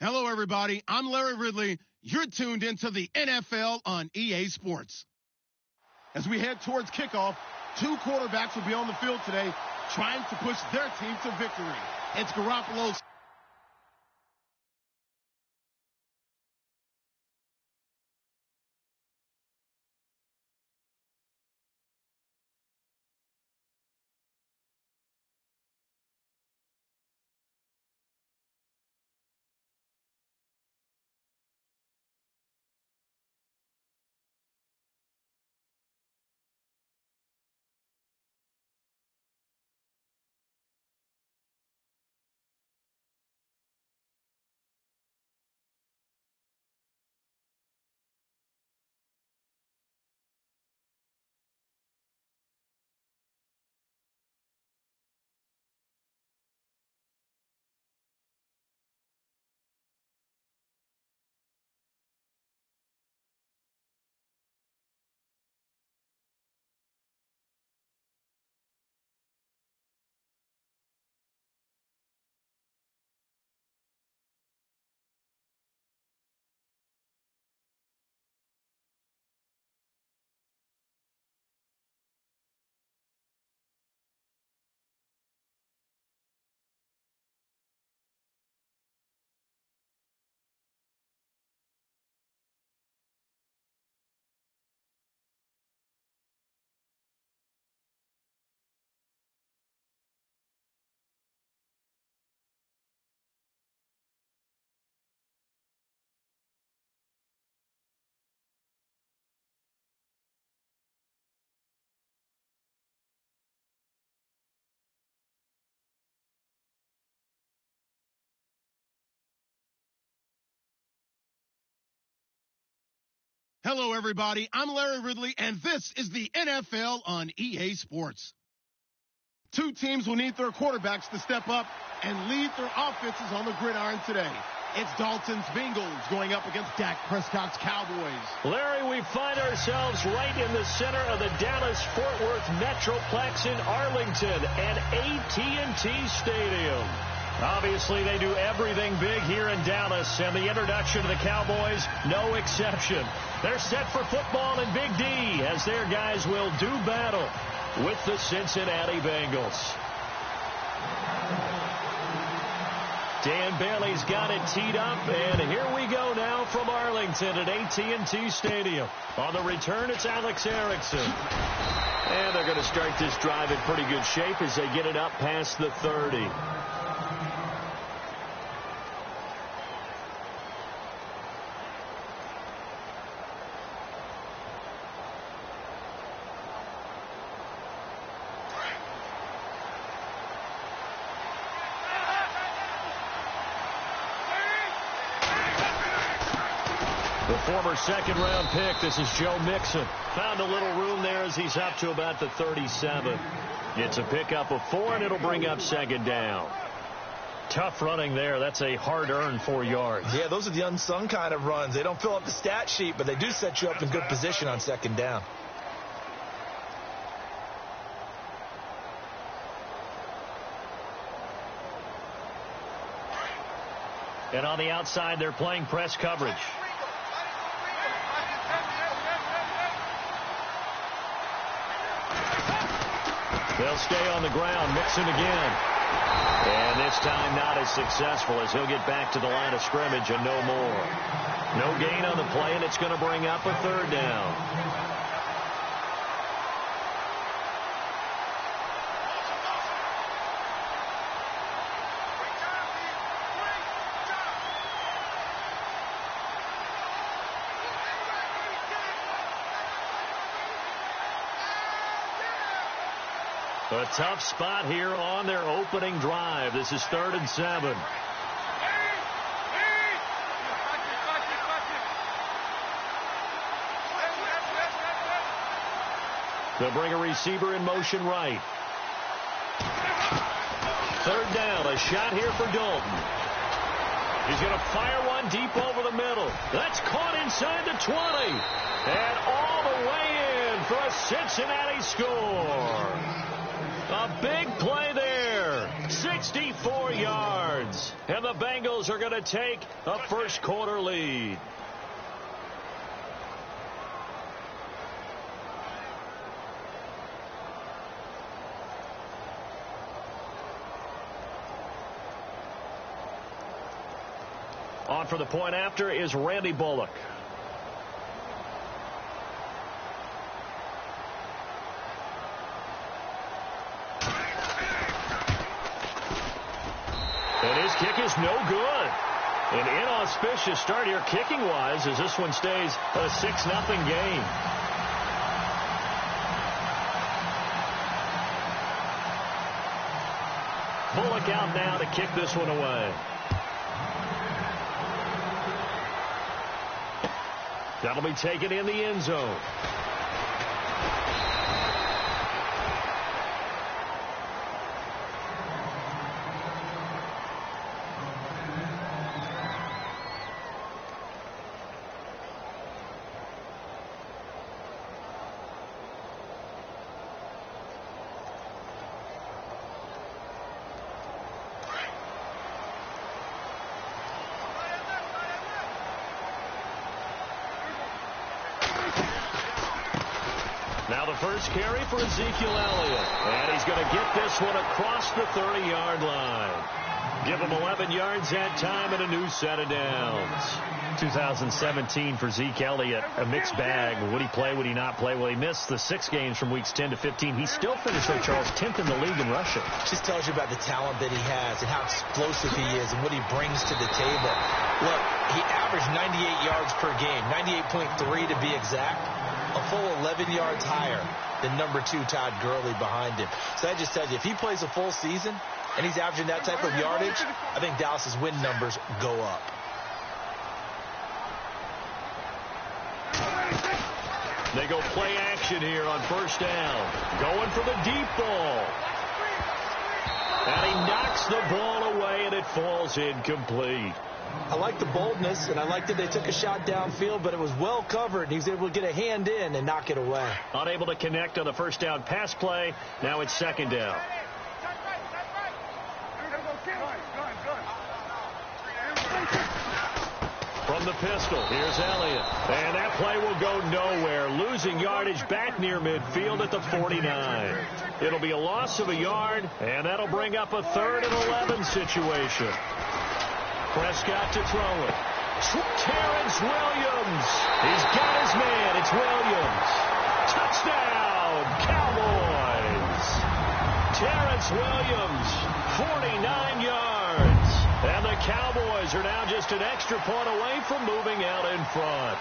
Hello, everybody. I'm Larry Ridley. You're tuned into the NFL on EA Sports. As we head towards kickoff, two quarterbacks will be on the field today trying to push their team to victory. It's Garoppolo's. Hello, everybody. I'm Larry Ridley, and this is the NFL on EA Sports. Two teams will need their quarterbacks to step up and lead their offenses on the gridiron today. It's Dalton's Bengals going up against Dak Prescott's Cowboys. Larry, we find ourselves right in the center of the Dallas-Fort Worth Metroplex in Arlington and AT&T Stadium. Obviously, they do everything big here in Dallas, and the introduction to the Cowboys, no exception. They're set for football in Big D as their guys will do battle with the Cincinnati Bengals. Dan Bailey's got it teed up, and here we go now from Arlington at AT&T Stadium. On the return, it's Alex Erickson. And they're going to start this drive in pretty good shape as they get it up past the 30. The former second-round pick, this is Joe Mixon. Found a little room there as he's up to about the 37. It's a pickup of 4, and it'll bring up second down. Tough running there. That's a hard-earned 4 yards. Yeah, those are the unsung kind of runs. They don't fill up the stat sheet, but they do set you up in good position on second down. And on the outside, they're playing press coverage. They'll stay on the ground. Mixon again. And this time not as successful as he'll get back to the line of scrimmage and no more. No gain on the play, and it's going to bring up a third down. A tough spot here on their opening drive. This is 3rd and 7. They'll bring a receiver in motion right. 3rd down, a shot here for Dalton. He's going to fire one deep over the middle. That's caught inside the 20. And all the way in for a Cincinnati score. A big play there, 64 yards. And the Bengals are going to take a first quarter lead. On for the point after is Randy Bullock. And his kick is no good. An inauspicious start here kicking-wise as this one stays a 6-0 game. Bullock out now to kick this one away. That'll be taken in the end zone. Now the first carry for Ezekiel Elliott. And he's going to get this one across the 30-yard line. Give him 11 yards that time and a new set of downs. 2017 for Zeke Elliott, a mixed bag. Would he play, would he not play? Well, he missed the 6 games from weeks 10 to 15. He still finished, though, Charles, 10th in the league in rushing. Just tells you about the talent that he has and how explosive he is and what he brings to the table. Look, he averaged 98 yards per game, 98.3 to be exact, a full 11 yards higher than number 2 Todd Gurley behind him. So that just tells you, if he plays a full season and he's averaging that type of yardage, I think Dallas's win numbers go up. They go play action here on first down. Going for the deep ball. And he knocks the ball away, and it falls incomplete. I like the boldness, and I like that they took a shot downfield, but it was well covered. He was able to get a hand in and knock it away. Unable to connect on the first down pass play. Now it's second down. From the pistol, here's Elliott. And that play will go nowhere. Losing yardage back near midfield at the 49. It'll be a loss of a yard, and that'll bring up a 3rd and 11 situation. Prescott to throw it. Terrence Williams. He's got his man. It's Williams. Touchdown, Cowboys. Terrence Williams, 49 yards. And the Cowboys are now just an extra point away from moving out in front.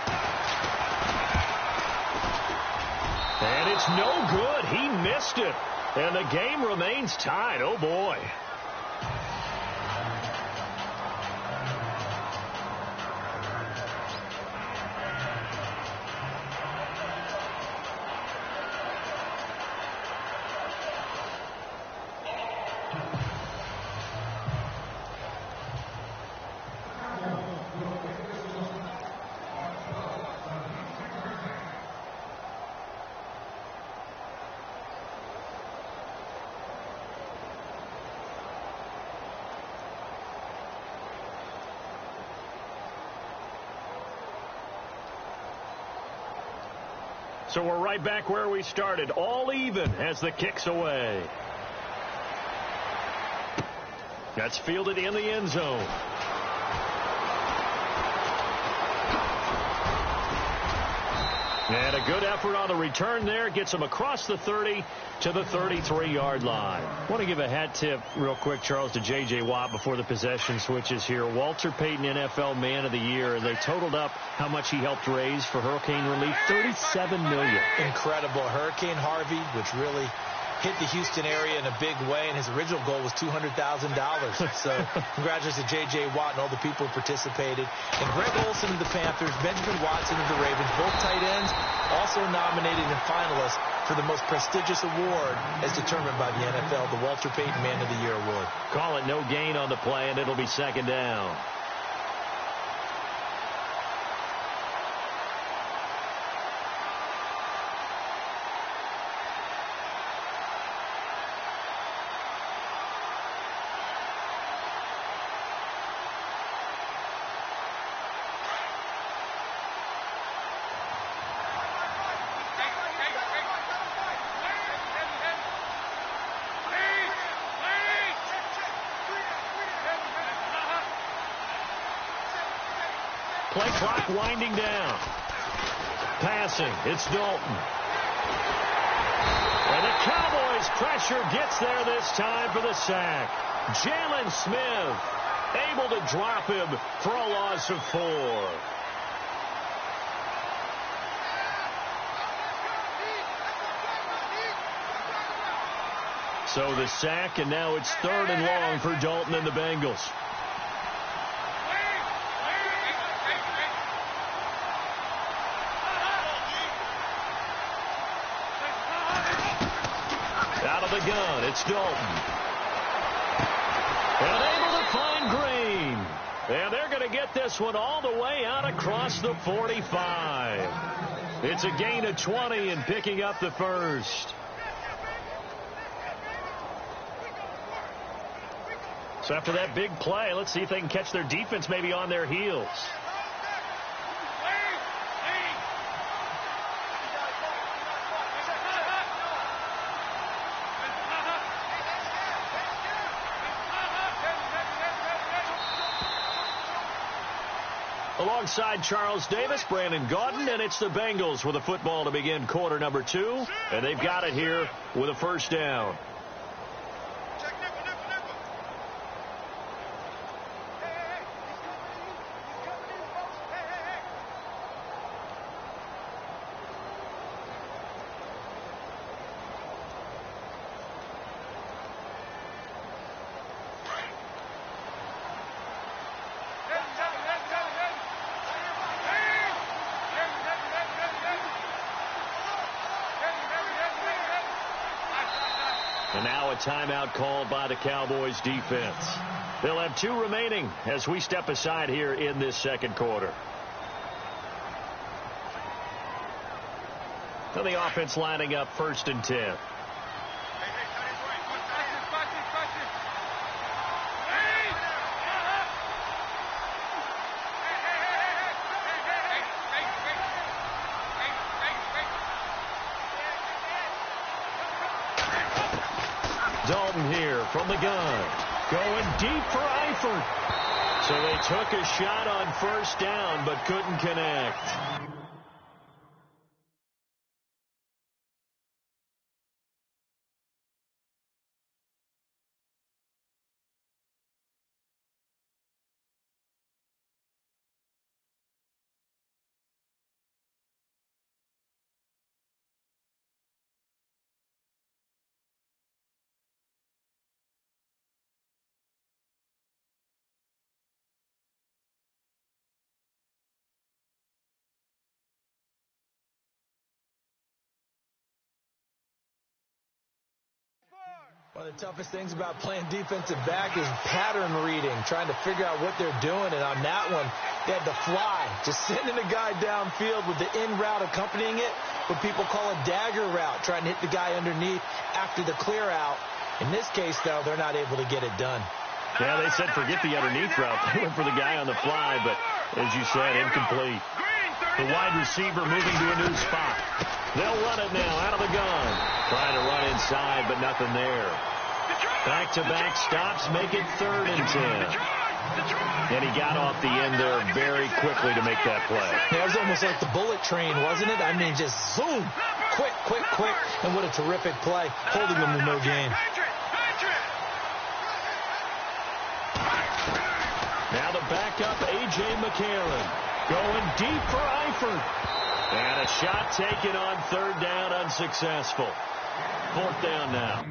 And it's no good. He missed it. And the game remains tied. Oh, boy. So we're right back where we started, all even as the kick's away. That's fielded in the end zone. And a good effort on the return there. Gets him across the 30 to the 33-yard line. I want to give a hat tip real quick, Charles, to J.J. Watt before the possession switches here. Walter Payton NFL Man of the Year. They totaled up how much he helped raise for hurricane relief. $37 million. Incredible. Hurricane Harvey, which really hit the Houston area in a big way, and his original goal was $200,000. So congratulations to J.J. Watt and all the people who participated. And Greg Olsen of the Panthers, Benjamin Watson of the Ravens, both tight ends, also nominated and finalists for the most prestigious award as determined by the NFL, the Walter Payton Man of the Year Award. Call it no gain on the play, and it'll be second down. Play clock winding down. Passing. It's Dalton. And the Cowboys' pressure gets there this time for the sack. Jalen Smith able to drop him for a loss of 4. So the sack, and now it's 3rd and long for Dalton and the Bengals. Out of the gun, it's Dalton. And able to find Green. And they're going to get this one all the way out across the 45. It's a gain of 20 and picking up the first. So after that big play, let's see if they can catch their defense maybe on their heels. Alongside Charles Davis, Brandon Gaudin, and it's the Bengals with a football to begin quarter number 2. And they've got it here with a first down. And now a timeout called by the Cowboys defense. They'll have 2 remaining as we step aside here in this second quarter. So the offense lining up 1st and 10. Dalton here from the gun. Going deep for Eifert. So they took a shot on 1st down but couldn't connect. One of the toughest things about playing defensive back is pattern reading, trying to figure out what they're doing. And on that one, they had to fly, just sending a guy downfield with the in route accompanying it, what people call a dagger route, trying to hit the guy underneath after the clear out. In this case, though, they're not able to get it done. Yeah, they said forget the underneath route. They went for the guy on the fly, but as you said, incomplete. The wide receiver moving to a new spot. They'll run it now out of the gun. Trying to run inside, but nothing there. Back-to-back stops make it 3rd and 10. And he got off the end there very quickly to make that play. Yeah, it was almost like the bullet train, wasn't it? I mean, just zoom. Quick, quick, quick. And what a terrific play, holding them to no gain. Now the backup, A.J. McCarron. Going deep for Eifert. And a shot taken on 3rd down, unsuccessful. 4th down now.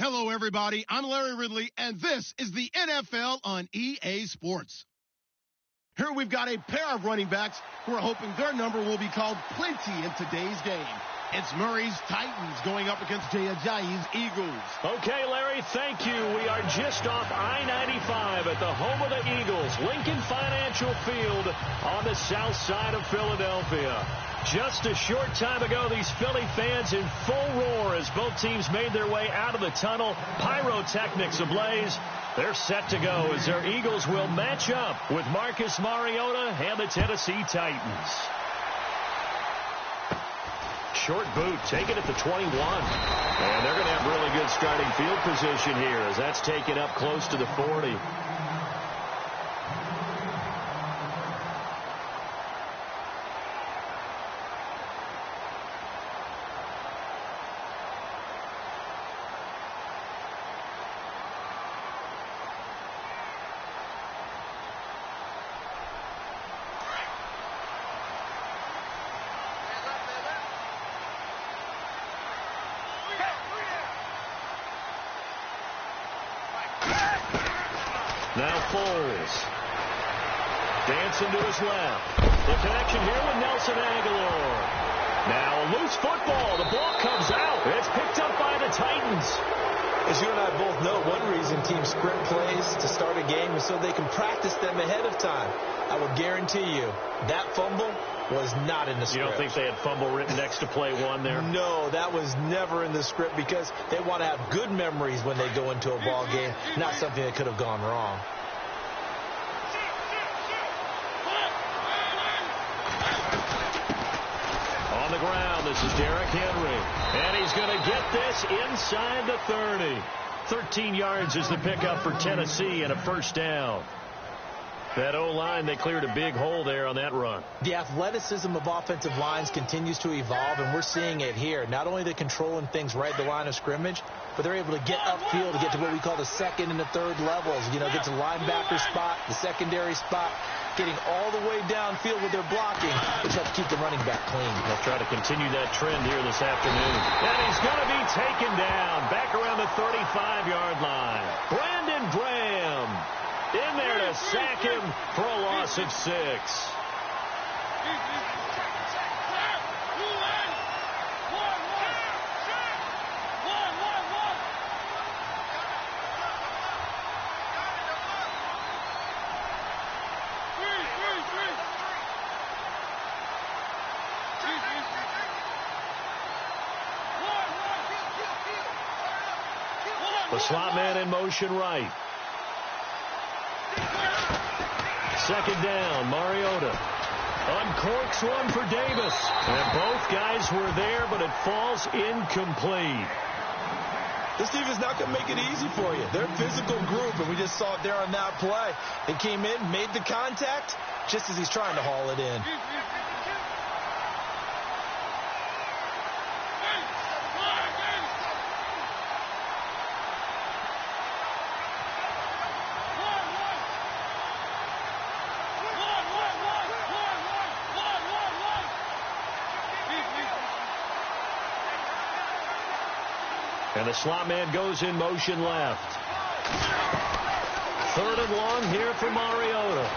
Hello, everybody. I'm Larry Ridley, and this is the NFL on EA Sports. Here we've got a pair of running backs who are hoping their number will be called plenty in today's game. It's Murray's Titans going up against Jay Ajayi's Eagles. Okay, Larry, thank you. We are just off I-95 at the home of the Eagles, Lincoln Financial Field on the south side of Philadelphia. Just a short time ago, these Philly fans in full roar as both teams made their way out of the tunnel. Pyrotechnics ablaze. They're set to go as their Eagles will match up with Marcus Mariota and the Tennessee Titans. Short boot, taken at the 21. And they're going to have really good starting field position here as that's taken up close to the 40. Now Foles. Dancing to his left. The connection here with Nelson Aguilar. Now a loose football. The ball comes out. It's picked up by the Titans. As you and I both know, one reason teams script plays to start a game is so they can practice them ahead of time. I will guarantee you that fumble was not in the script. You don't think they had fumble written next to play one there? No, that was never in the script because they want to have good memories when they go into a ball game, not something that could have gone wrong. On the ground, this is Derrick Henry. And he's going to get this inside the 30. 13 yards is the pickup for Tennessee and a first down. That O-line, they cleared a big hole there on that run. The athleticism of offensive lines continues to evolve, and we're seeing it here. Not only they're controlling things right at the line of scrimmage, but they're able to get upfield to get to what we call the second and the third levels. You know, get to the linebacker spot, the secondary spot, getting all the way downfield with their blocking, which helps keep the running back clean. They'll try to continue that trend here this afternoon. And he's going to be taken down back around the 35-yard line. Brandon Graham in there to sack him for a loss of 6. The slot man in motion right. Second down, Mariota uncorks one for Davis. And both guys were there, but it falls incomplete. This team is not going to make it easy for you. They're a physical group, and we just saw it there on that play. They came in, made the contact, just as he's trying to haul it in. And the slot man goes in motion left. Third and long here for Mariota.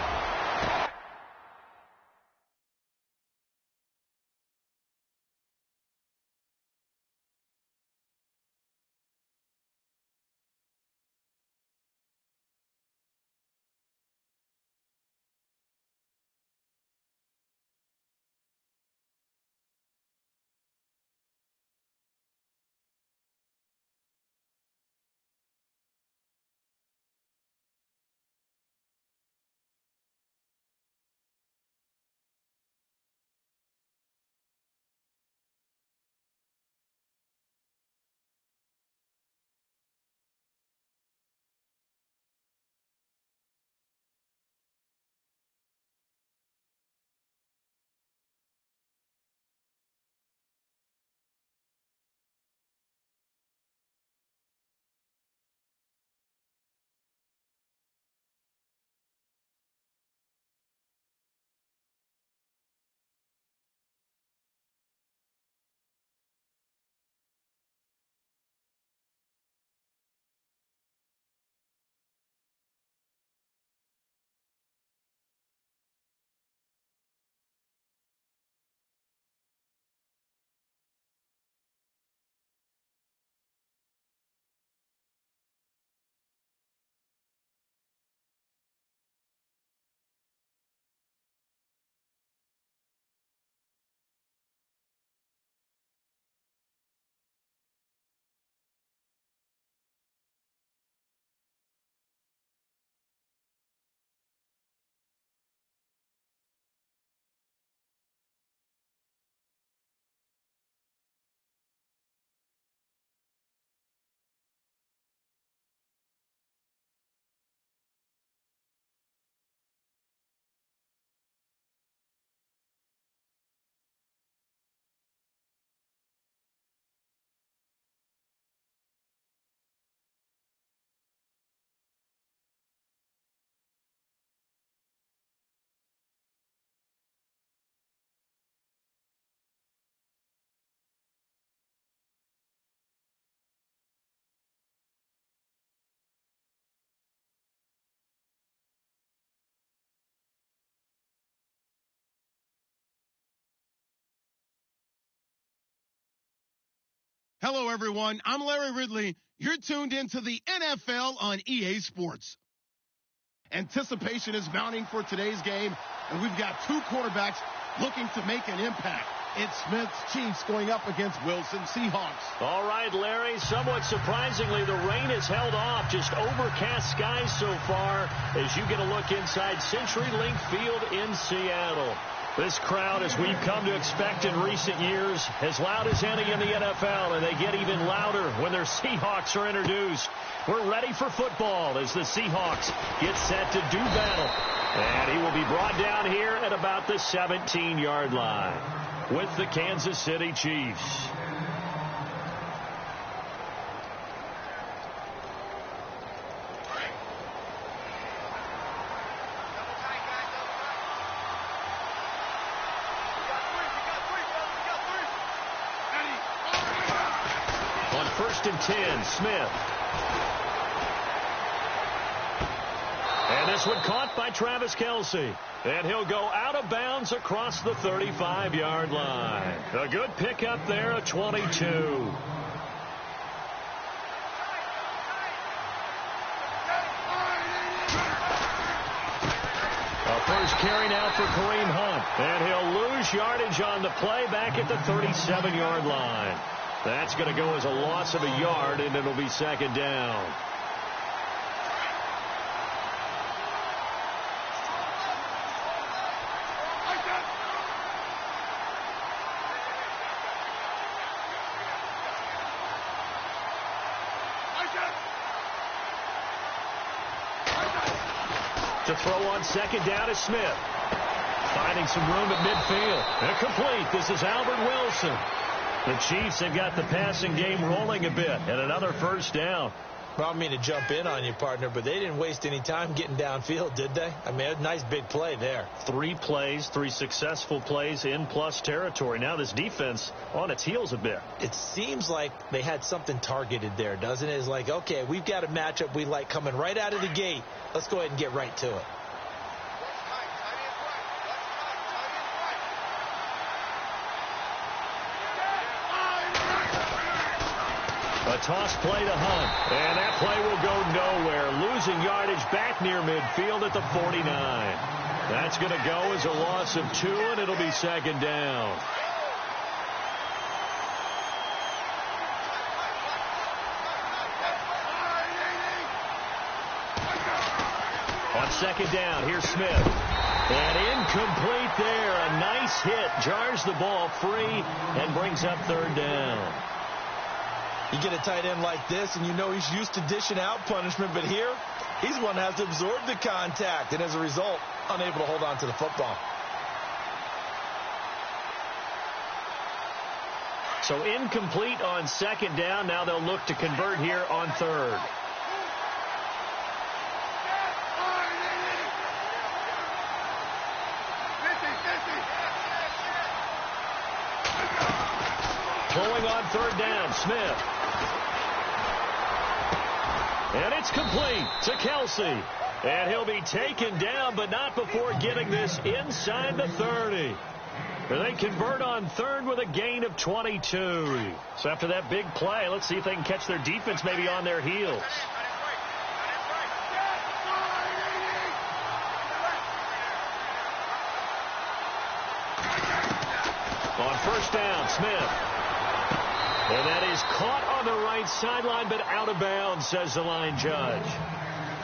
Hello, everyone. I'm Larry Ridley. You're tuned into the NFL on EA Sports. Anticipation is mounting for today's game, and we've got two quarterbacks looking to make an impact. It's Smith's Chiefs going up against Wilson Seahawks. All right, Larry, somewhat surprisingly, the rain has held off. Just overcast skies so far as you get a look inside CenturyLink Field in Seattle. This crowd, as we've come to expect in recent years, as loud as any in the NFL, and they get even louder when their Seahawks are introduced. We're ready for football as the Seahawks get set to do battle. And he will be brought down here at about the 17-yard line with the Kansas City Chiefs. On 1st and 10, Smith. And this one caught by Travis Kelce. And he'll go out of bounds across the 35-yard line. A good pickup there, a 22. A first carry now for Kareem Hunt. And he'll lose yardage on the play back at the 37-yard line. That's going to go as a loss of a yard, and it'll be 2nd down. To throw on 2nd down is Smith. Finding some room at midfield. Incomplete. This is Albert Wilson. The Chiefs have got the passing game rolling a bit, and another 1st down. Well, I don't mean to jump in on you, partner, but they didn't waste any time getting downfield, did they? I mean, a nice big play there. 3 plays, 3 successful plays in plus territory. Now this defense on its heels a bit. It seems like they had something targeted there, doesn't it? It's like, okay, we've got a matchup we like coming right out of the gate. Let's go ahead and get right to it. A toss play to Hunt, and that play will go nowhere, losing yardage back near midfield at the 49. That's going to go as a loss of 2, and it'll be 2nd down. On 2nd down, here's Smith. And incomplete there. A nice hit, jars the ball free, and brings up 3rd down. You get a tight end like this, and you know he's used to dishing out punishment, but here, he's one that has to absorb the contact, and as a result, unable to hold on to the football. So incomplete on 2nd down. Now they'll look to convert here on 3rd. Throwing on 3rd down, Smith. And it's complete to Kelce. And he'll be taken down, but not before getting this inside the 30. They convert on 3rd with a gain of 22. So after that big play, let's see if they can catch their defense maybe on their heels. On 1st down, Smith. And that is caught on the right sideline, but out of bounds, says the line judge.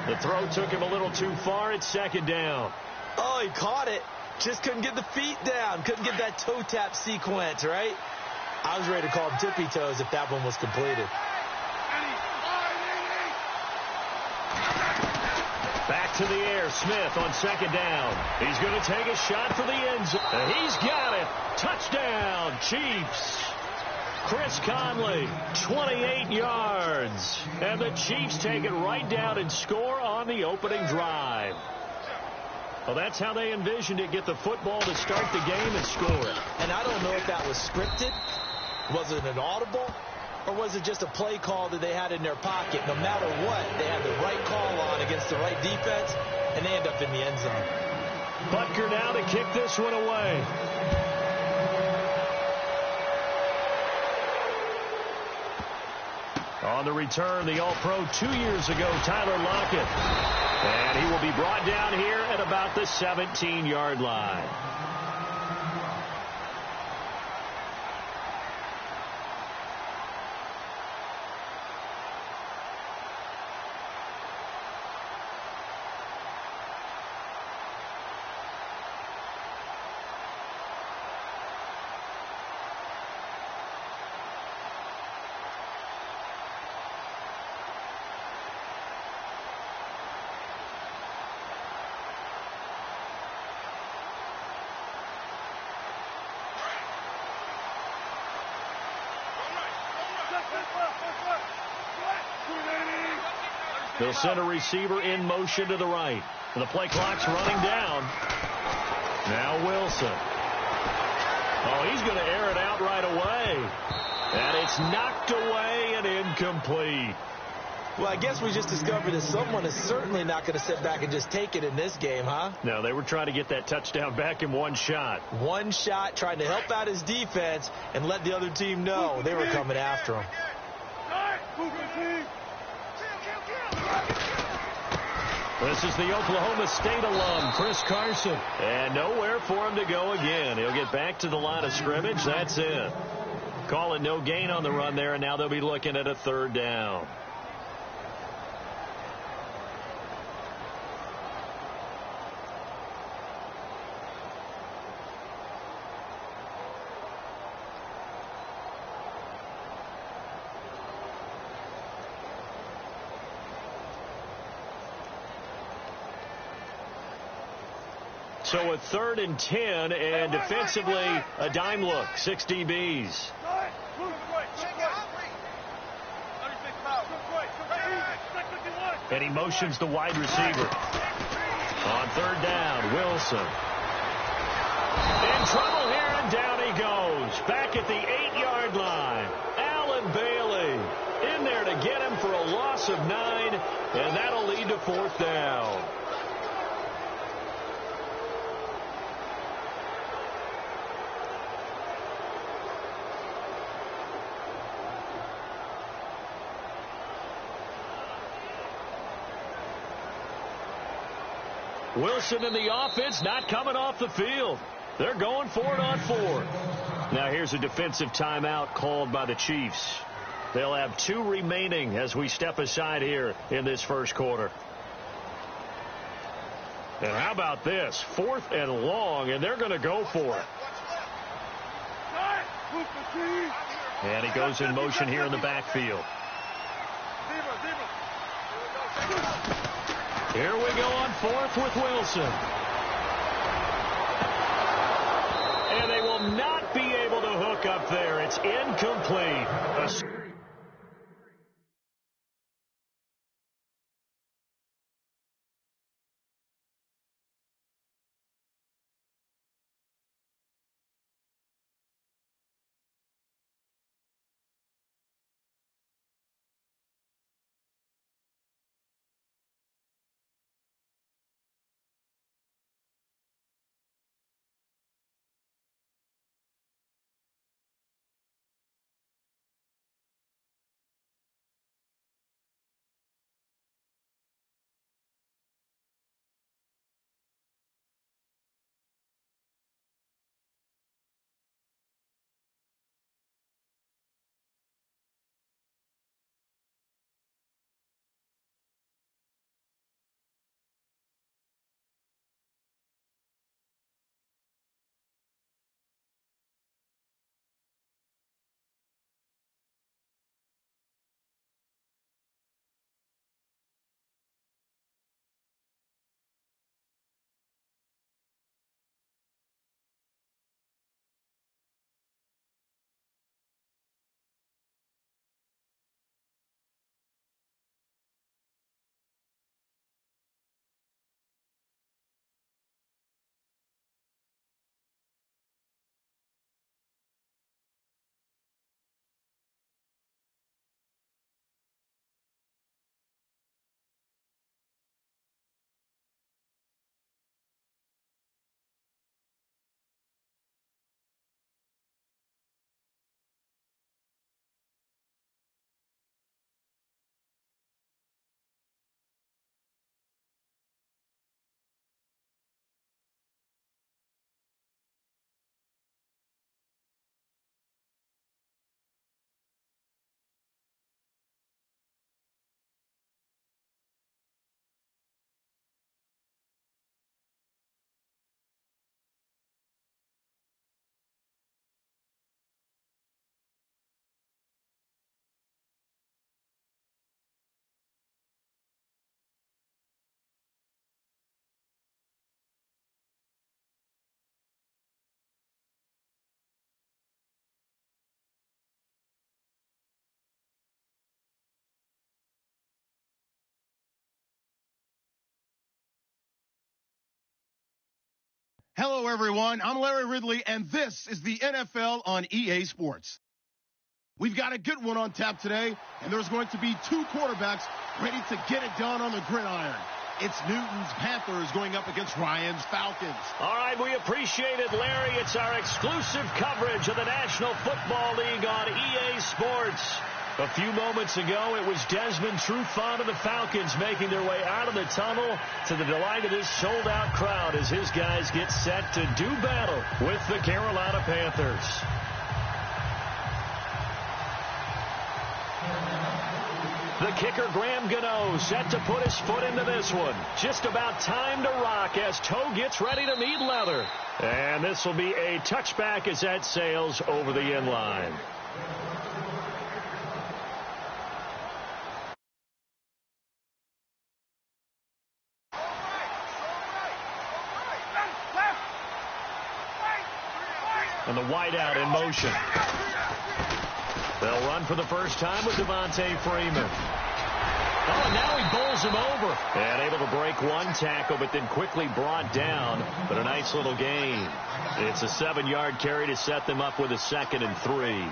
The throw took him a little too far. It's 2nd down. Oh, he caught it. Just couldn't get the feet down. Couldn't get that toe tap sequence, right? I was ready to call him tippy toes if that one was completed. Back to the air. Smith on 2nd down. He's going to take a shot for the end zone. And he's got it. Touchdown, Chiefs. Chris Conley, 28 yards. And the Chiefs take it right down and score on the opening drive. Well, that's how they envisioned it. Get the football to start the game and score it. And I don't know if that was scripted. Was it an audible? Or was it just a play call that they had in their pocket? No matter what, they had the right call on against the right defense, and they end up in the end zone. Butker now to kick this one away. On the return, the All-Pro 2 years ago, Tyler Lockett. And he will be brought down here at about the 17-yard line. They'll send a receiver in motion to the right. The play clock's running down. Now Wilson. Oh, he's going to air it out right away. And it's knocked away and incomplete. Well, I guess we just discovered that someone is certainly not going to sit back and just take it in this game, huh? No, they were trying to get that touchdown back in one shot. One shot, trying to help out his defense and let the other team know they were coming after him. This is the Oklahoma State alum, Chris Carson. And nowhere for him to go again. He'll get back to the line of scrimmage. That's it. Call it no gain on the run there, and now they'll be looking at a third down. So a 3rd and 10, and defensively, a dime look, 6 DBs. And he motions the wide receiver. On 3rd down, Wilson. In trouble here, and down he goes. Back at the 8-yard line. Allen Bailey in there to get him for a loss of 9, and that'll lead to 4th down. Wilson and the offense not coming off the field. They're going for it on 4th. Now here's a defensive timeout called by the Chiefs. They'll have 2 remaining as we step aside here in this first quarter. And how about this? 4th and long, and they're going to go for it. And he goes in motion here in the backfield. Here we go on 4th with Wilson. And they will not be able to hook up there. It's incomplete. Hello, everyone. I'm Larry Ridley, and this is the NFL on EA Sports. We've got a good one on tap today, and there's going to be two quarterbacks ready to get it done on the gridiron. It's Newton's Panthers going up against Ryan's Falcons. All right, we appreciate it, Larry. It's our exclusive coverage of the National Football League on EA Sports. A few moments ago, it was Desmond Trufant of the Falcons making their way out of the tunnel to the delight of this sold-out crowd as his guys get set to do battle with the Carolina Panthers. The kicker, Graham Gano, set to put his foot into this one. Just about time to rock as toe gets ready to meet leather. And this will be a touchback as that sails over the end line. And the wideout in motion. They'll run for the first time with Devontae Freeman. Oh, and now he bowls him over. And able to break one tackle, but then quickly brought down. But a nice little gain. It's a 7-yard carry to set them up with a 2nd and 3.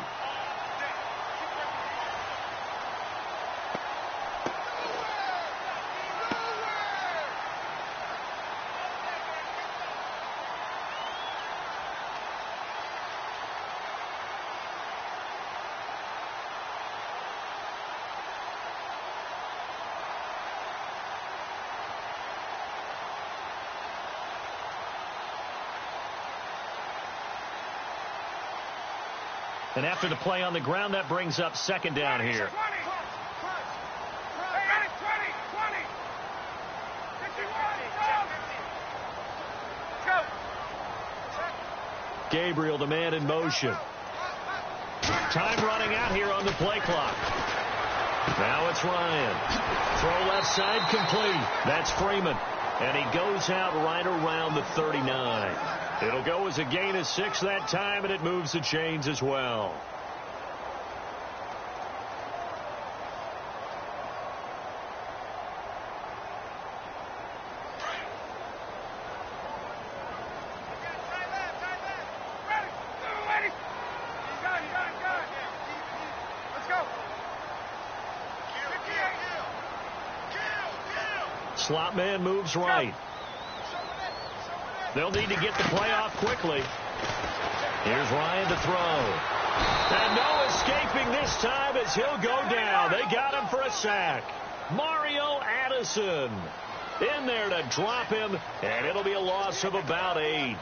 And after the play on the ground, that brings up 2nd down here. Gabriel, the man in motion. Time running out here on the play clock. Now it's Ryan. Throw left side complete. That's Freeman. And he goes out right around the 39. It'll go as a gain of 6 that time, and it moves the chains as well. Slot man moves right. They'll need to get the play off quickly. Here's Ryan to throw. And no escaping this time as he'll go down. They got him for a sack. Mario Addison in there to drop him, and it'll be a loss of about 8.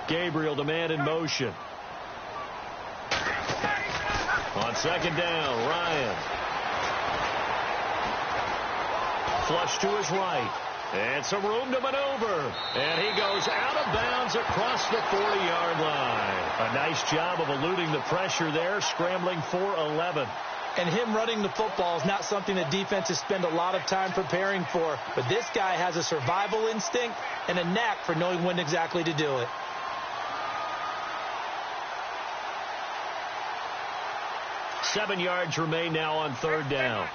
Gabriel, the man in motion. On 2nd down, Ryan. Flush to his right. And some room to maneuver. And he goes out of bounds across the 40-yard line. A nice job of eluding the pressure there, scrambling for 11. And him running the football is not something that defenses spend a lot of time preparing for. But this guy has a survival instinct and a knack for knowing when exactly to do it. Seven yards remain now on 3rd down.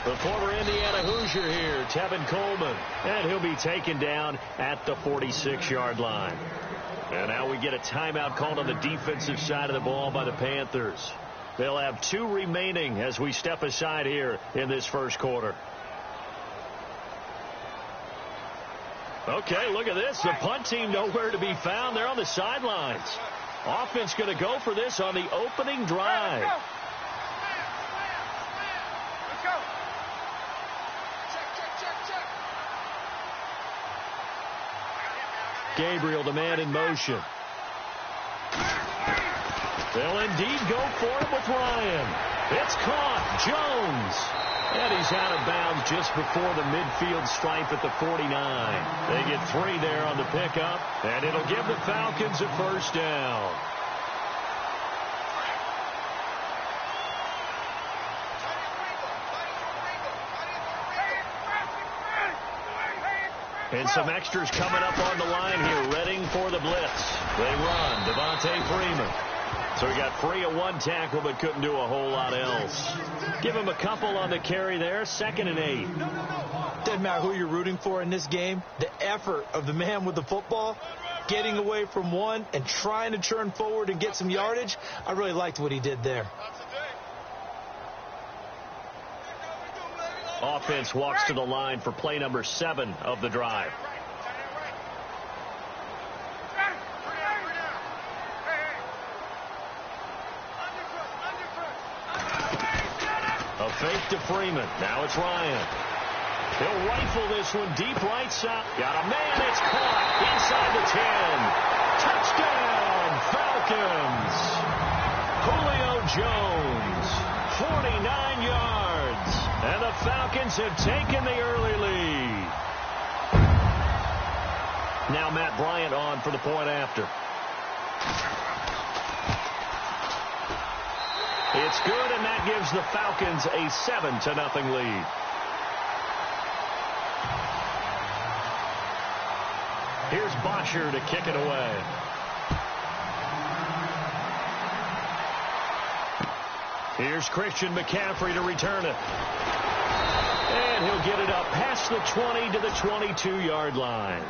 The former Indiana Hoosier here, Tevin Coleman. And he'll be taken down at the 46-yard line. And now we get a timeout called on the defensive side of the ball by the Panthers. They'll have 2 remaining as we step aside here in this first quarter. Okay, look at this. The punt team nowhere to be found. They're on the sidelines. Offense going to go for this on the opening drive. Let's go. Check. Gabriel, the man in motion. They'll indeed go for it with Ryan. It's caught. Jones. And he's out of bounds just before the midfield stripe at the 49. They get 3 there on the pickup, and it'll give the Falcons a 1st down. And some extras coming up on the line here, readying for the blitz. They run, Devontae Freeman. So he got free of one tackle, but couldn't do a whole lot else. Give him a couple on the carry there, 2nd and 8. Doesn't matter who you're rooting for in this game. The effort of the man with the football, getting away from one and trying to turn forward and get some yardage, I really liked what he did there. Offense walks to the line for play number 7 of the drive. A fake to Freeman. Now it's Ryan. He'll rifle this one deep right side. Got a man. It's caught inside the 10. Touchdown, Falcons. Julio Jones, 49 yards. And the Falcons have taken the early lead. Now Matt Bryant on for the point after. It's good, and that gives the Falcons a 7-0 lead. Here's Bosher to kick it away. Here's Christian McCaffrey to return it. And he'll get it up past the 20 to the 22-yard line.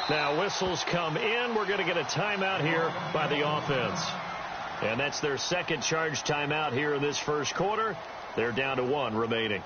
Now whistles come in. We're going to get a timeout here by the offense. And that's their second charge timeout here in this first quarter. They're down to 1 remaining.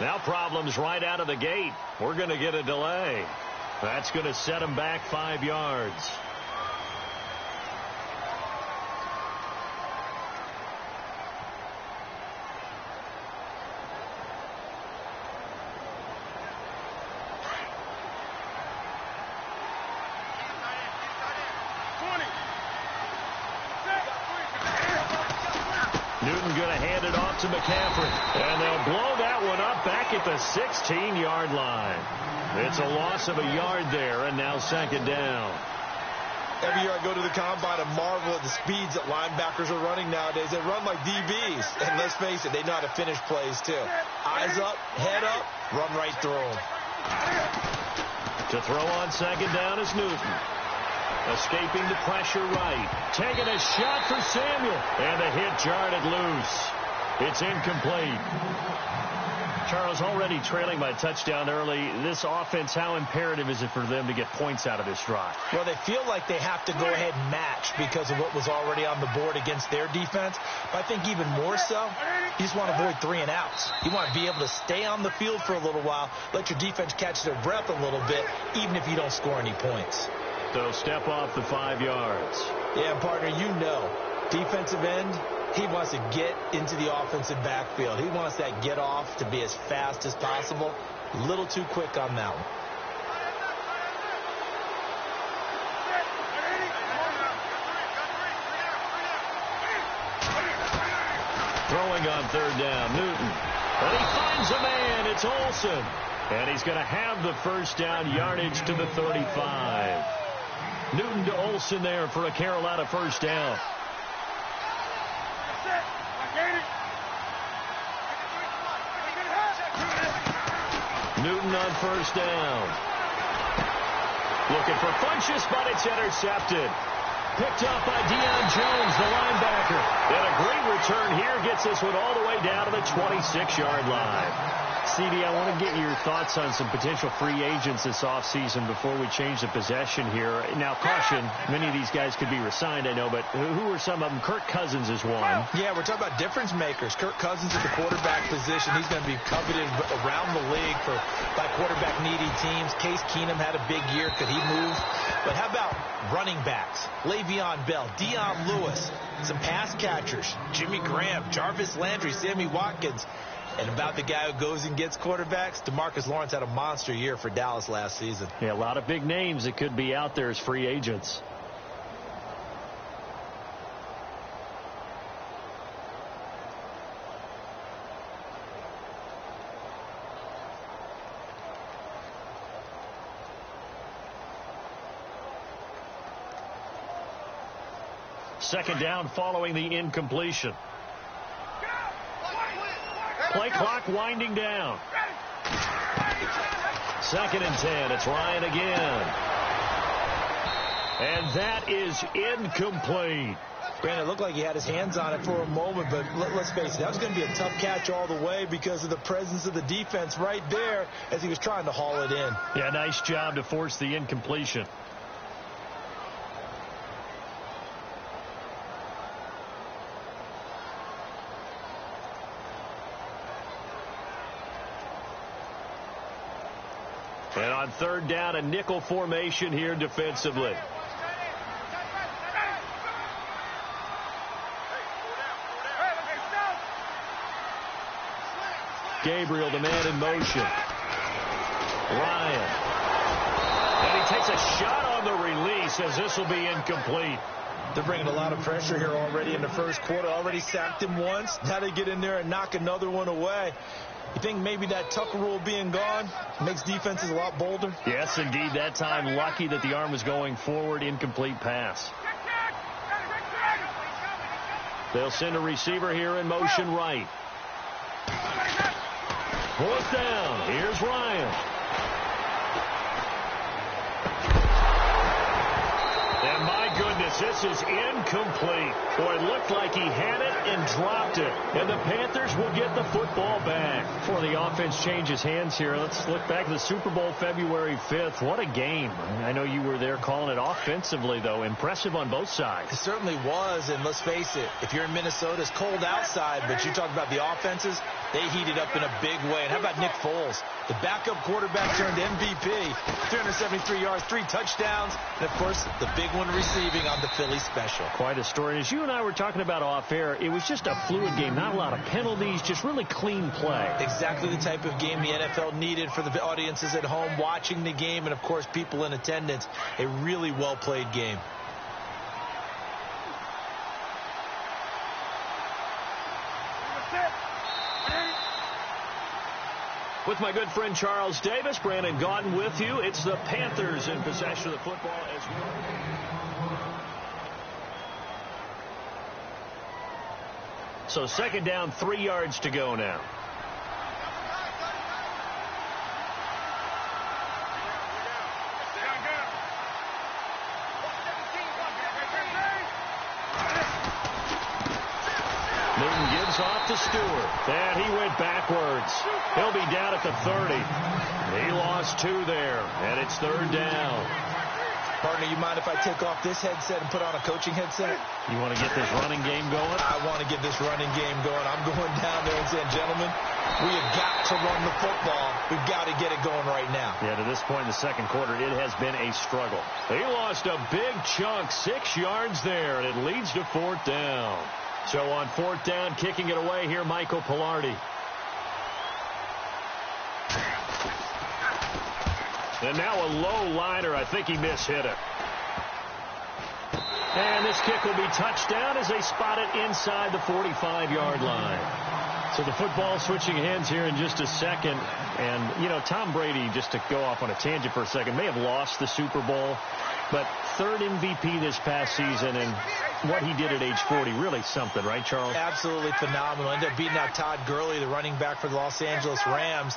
Now problems right out of the gate. We're going to get a delay. That's going to set them back 5 yards. Newton going to hand it off to McCaffrey. And they'll blow that one up back at the 16-yard line. It's a loss of a yard there, and now 2nd down. Every year I go to the combine and marvel at the speeds that linebackers are running nowadays. They run like DBs. And let's face it, they know how to finish plays too. Eyes up, head up, run right through them. To throw on 2nd down is Newton. Escaping the pressure right. Taking a shot for Samuel. And the hit jarred it loose. It's incomplete. Charles, already trailing by touchdown early. This offense, how imperative is it for them to get points out of this drive? Well, they feel like they have to go ahead and match because of what was already on the board against their defense. But I think even more so, you just want to avoid 3 and outs. You want to be able to stay on the field for a little while, let your defense catch their breath a little bit, even if you don't score any points. So step off the 5 yards. Yeah, partner, you know, defensive end, he wants to get into the offensive backfield. He wants that get off to be as fast as possible. A little too quick on that one. Throwing on 3rd down, Newton. And he finds a man. It's Olsen. And he's going to have the first down, yardage to the 35. Newton to Olsen there for a Carolina first down. Newton on first down. Looking for Funchess, but it's intercepted. Picked up by Deion Jones, the linebacker. And a great return here gets this one all the way down to the 26-yard line. CD, I want to get your thoughts on some potential free agents this offseason before we change the possession here. Now, caution, many of these guys could be resigned, I know, but who are some of them? Kirk Cousins is one. Yeah, we're talking about difference makers. Kirk Cousins at the quarterback position. He's going to be coveted around the league by quarterback-needy teams. Case Keenum had a big year. Could he move? But how about running backs? Le'Veon Bell, Dion Lewis, some pass catchers, Jimmy Graham, Jarvis Landry, Sammy Watkins. And about the guy who goes and gets quarterbacks, DeMarcus Lawrence had a monster year for Dallas last season. Yeah, a lot of big names that could be out there as free agents. Second down following the incompletion. Play clock winding down. 2nd and 10. It's Ryan again. And that is incomplete. Brandon, it looked like he had his hands on it for a moment, but let's face it, that was going to be a tough catch all the way because of the presence of the defense right there as he was trying to haul it in. Yeah, nice job to force the incompletion. And on 3rd down, a nickel formation here defensively. Gabriel, the man in motion. Ryan. And he takes a shot on the release as this will be incomplete. They're bringing a lot of pressure here already in the first quarter. Already sacked him once. Now they get in there and knock another one away. You think maybe that Tucker rule being gone makes defenses a lot bolder? Yes, indeed. That time, lucky that the arm was going forward. Incomplete pass. They'll send a receiver here in motion right. 4th down. Here's Ryan. And my goodness, this is incomplete. Boy, it looked like he had it and dropped it. And the Panthers will get the football back. Before the offense changes hands here, let's look back to the Super Bowl February 5th. What a game. I know you were there calling it offensively, though. Impressive on both sides. It certainly was, and let's face it, if you're in Minnesota, it's cold outside, but you talk about the offenses, they heated up in a big way. And how about Nick Foles? The backup quarterback turned MVP, 373 yards, 3 touchdowns, and, of course, the big one receiving on the Philly special. Quite a story. As you and I were talking about off air, it was just a fluid game. Not a lot of penalties, just really clean play. Exactly the type of game the NFL needed for the audiences at home watching the game and, of course, people in attendance. A really well-played game. With my good friend Charles Davis, Brandon Gaudin with you. It's the Panthers in possession of the football as well. So 2nd down, 3 yards to go now. Newton gives off to Stewart. And he went backwards. He'll be down at the 30. He lost 2 there, and it's 3rd down. Partner, you mind if I take off this headset and put on a coaching headset? You want to get this running game going? I want to get this running game going. I'm going down there and saying, gentlemen, we have got to run the football. We've got to get it going right now. Yeah, to this point in the 2nd quarter, it has been a struggle. He lost a big chunk, 6 yards there, and it leads to 4th down. So on 4th down, kicking it away here, Michael Pilardi. And now a low liner. I think he mishit it. And this kick will be touched down as they spot it inside the 45-yard line. So the football switching hands here in just a second. And, you know, Tom Brady, just to go off on a tangent for a second, may have lost the Super Bowl. But third MVP this past season, and what he did at age 40, really something, right, Charles? Absolutely phenomenal. Ended up beating out Todd Gurley, the running back for the Los Angeles Rams.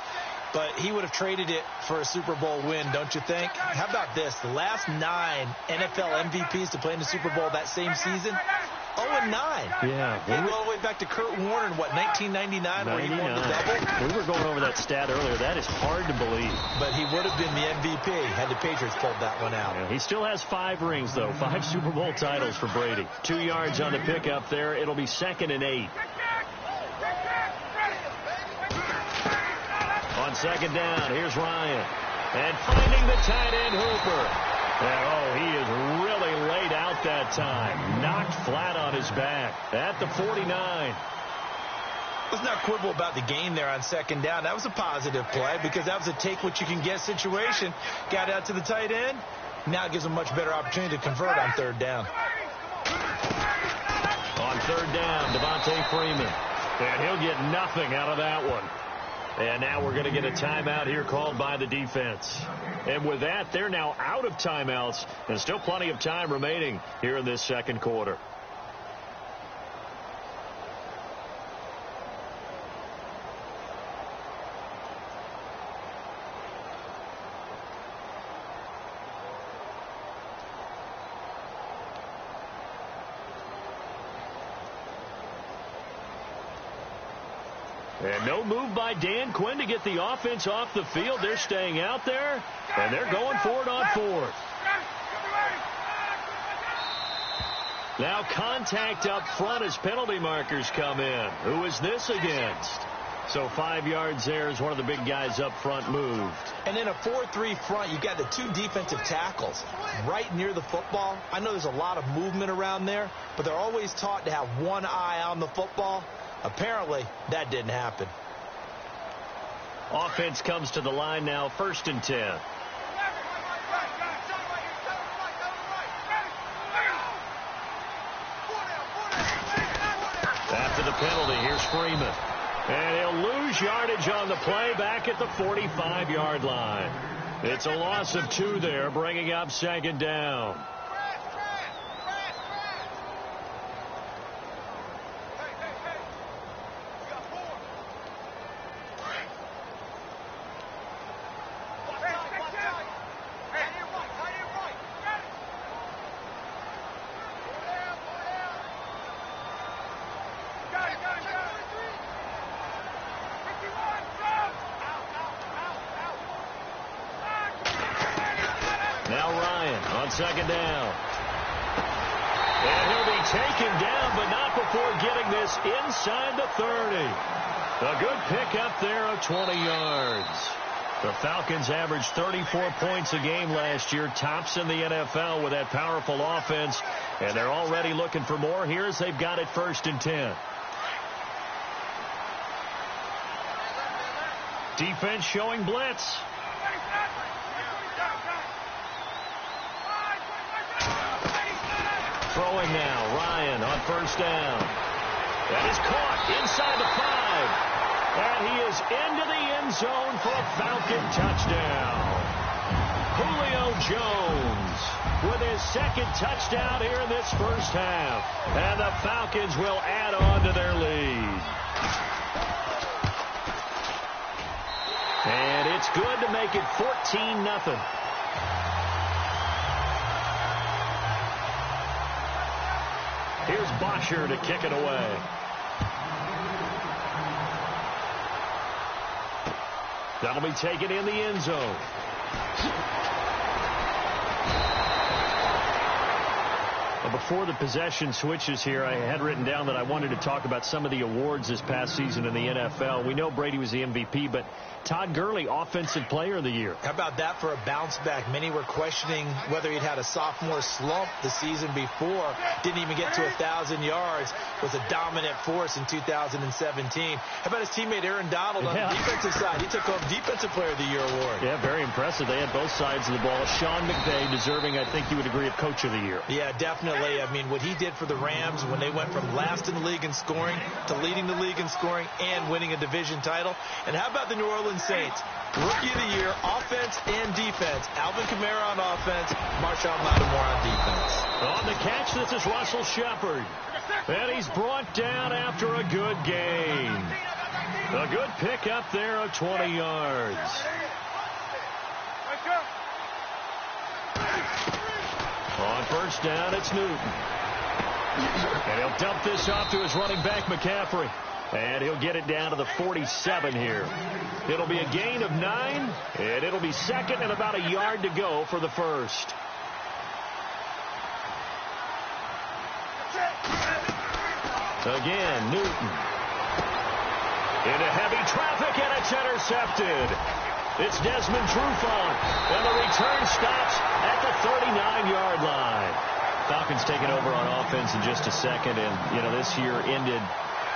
But he would have traded it for a Super Bowl win, don't you think? How about this? The last 9 NFL MVPs to play in the Super Bowl that same season, 0-9. Yeah. They go all the way back to Kurt Warner in, what, 1999, where he won the double? We were going over that stat earlier. That is hard to believe. But he would have been the MVP had the Patriots pulled that one out. Yeah, he still has 5 rings, though. 5 Super Bowl titles for Brady. 2 yards on the pickup there. It'll be 2nd and 8. On 2nd down, here's Ryan. And finding the tight end, Hooper. And, he is really laid out that time. Knocked flat on his back at the 49. Let's not quibble about the gain there on 2nd down. That was a positive play because that was a take-what-you-can-get situation. Got out to the tight end. Now it gives him a much better opportunity to convert on 3rd down. On 3rd down, Devontae Freeman. And he'll get nothing out of that one. And now we're going to get a timeout here called by the defense. And with that, they're now out of timeouts. And still plenty of time remaining here in this second quarter. And no move by Dan Quinn to get the offense off the field. They're staying out there, and they're going for it on 4th. Now contact up front as penalty markers come in. Who is this against? So 5 yards there as one of the big guys up front moved. And in a 4-3 front, you've got the 2 defensive tackles right near the football. I know there's a lot of movement around there, but they're always taught to have one eye on the football. Apparently, that didn't happen. Offense comes to the line now, 1st and 10. After the penalty, here's Freeman. And he'll lose yardage on the play back at the 45-yard line. It's a loss of 2 there, bringing up 2nd down. Now Ryan on 2nd down. And he'll be taken down, but not before getting this inside the 30. A good pickup there of 20 yards. The Falcons averaged 34 points a game last year, tops in the NFL with that powerful offense. And they're already looking for more here as they've got it 1st and 10. Defense showing blitz. Throwing now, Ryan on 1st down. That is caught inside the 5. And he is into the end zone for a Falcon touchdown. Julio Jones with his 2nd touchdown here in this first half. And the Falcons will add on to their lead. And it's good to make it 14-0. Here's Bosher to kick it away. That'll be taken in the end zone. Before the possession switches here, I had written down that I wanted to talk about some of the awards this past season in the NFL. We know Brady was the MVP, but Todd Gurley, Offensive Player of the Year. How about that for a bounce back? Many were questioning whether he'd had a sophomore slump the season before. Didn't even get to 1,000 yards. Was a dominant force in 2017. How about his teammate Aaron Donald on the defensive side? He took home Defensive Player of the Year award. Yeah, very impressive. They had both sides of the ball. Sean McVay deserving, I think you would agree, of Coach of the Year. Yeah, definitely. lately. I mean, what he did for the Rams when they went from last in the league in scoring to leading the league in scoring and winning a division title. And how about the New Orleans Saints? Rookie of the year, offense and defense. Alvin Kamara on offense, Marshawn Lattimore on defense. On the catch, this is Russell Shepard. And he's brought down after a good gain. A good pickup there of 20 yards. On first down, it's Newton. And he'll dump this off to his running back, McCaffrey. And he'll get it down to the 47 here. It'll be a gain of 9, and it'll be second and about a yard to go for the first. Again, Newton. Into heavy traffic, and it's intercepted. It's Desmond Trufant, and the return stops at the 39-yard line. Falcons taking over on offense in just a second, and, you know, this year ended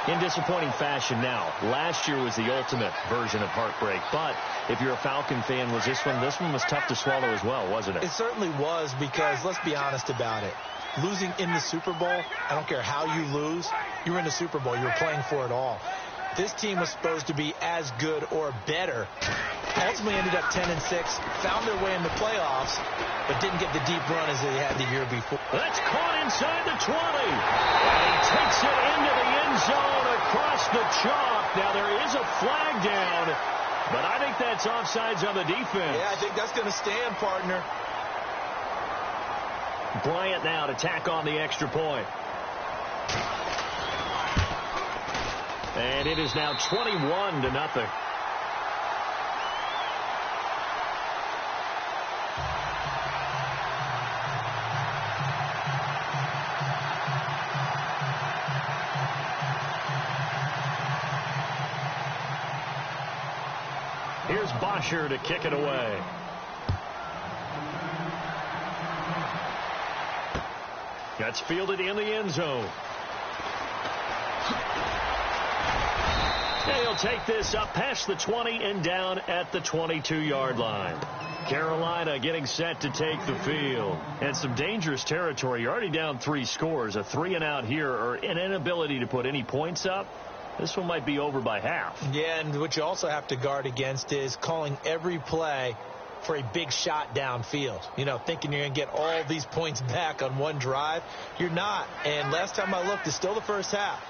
in disappointing fashion now. Last year was the ultimate version of heartbreak, but if you're a Falcon fan, was this one was tough to swallow as well, wasn't it? It certainly was, because let's be honest about it. Losing in the Super Bowl, I don't care how you lose, you were in the Super Bowl. You were playing for it all. This team was supposed to be as good or better. Ultimately ended up 10-6, found their way in the playoffs, but didn't get the deep run as they had the year before. That's caught inside the 20. And he takes it into the end zone across the chalk. Now there is a flag down, but I think that's offsides on the defense. Yeah, I think that's going to stand, partner. Bryant now to tack on the extra point. And it is now 21-0. Here's Bosher to kick it away. That's fielded in the end zone. And he'll take this up past the 20 and down at the 22-yard line. Carolina getting set to take the field. And some dangerous territory. You're already down 3 scores. A 3-and-out here, or an inability to put any points up. This one might be over by half. Yeah, and what you also have to guard against is calling every play for a big shot downfield. You know, thinking you're going to get all these points back on one drive. You're not. And last time I looked, it's still the first half.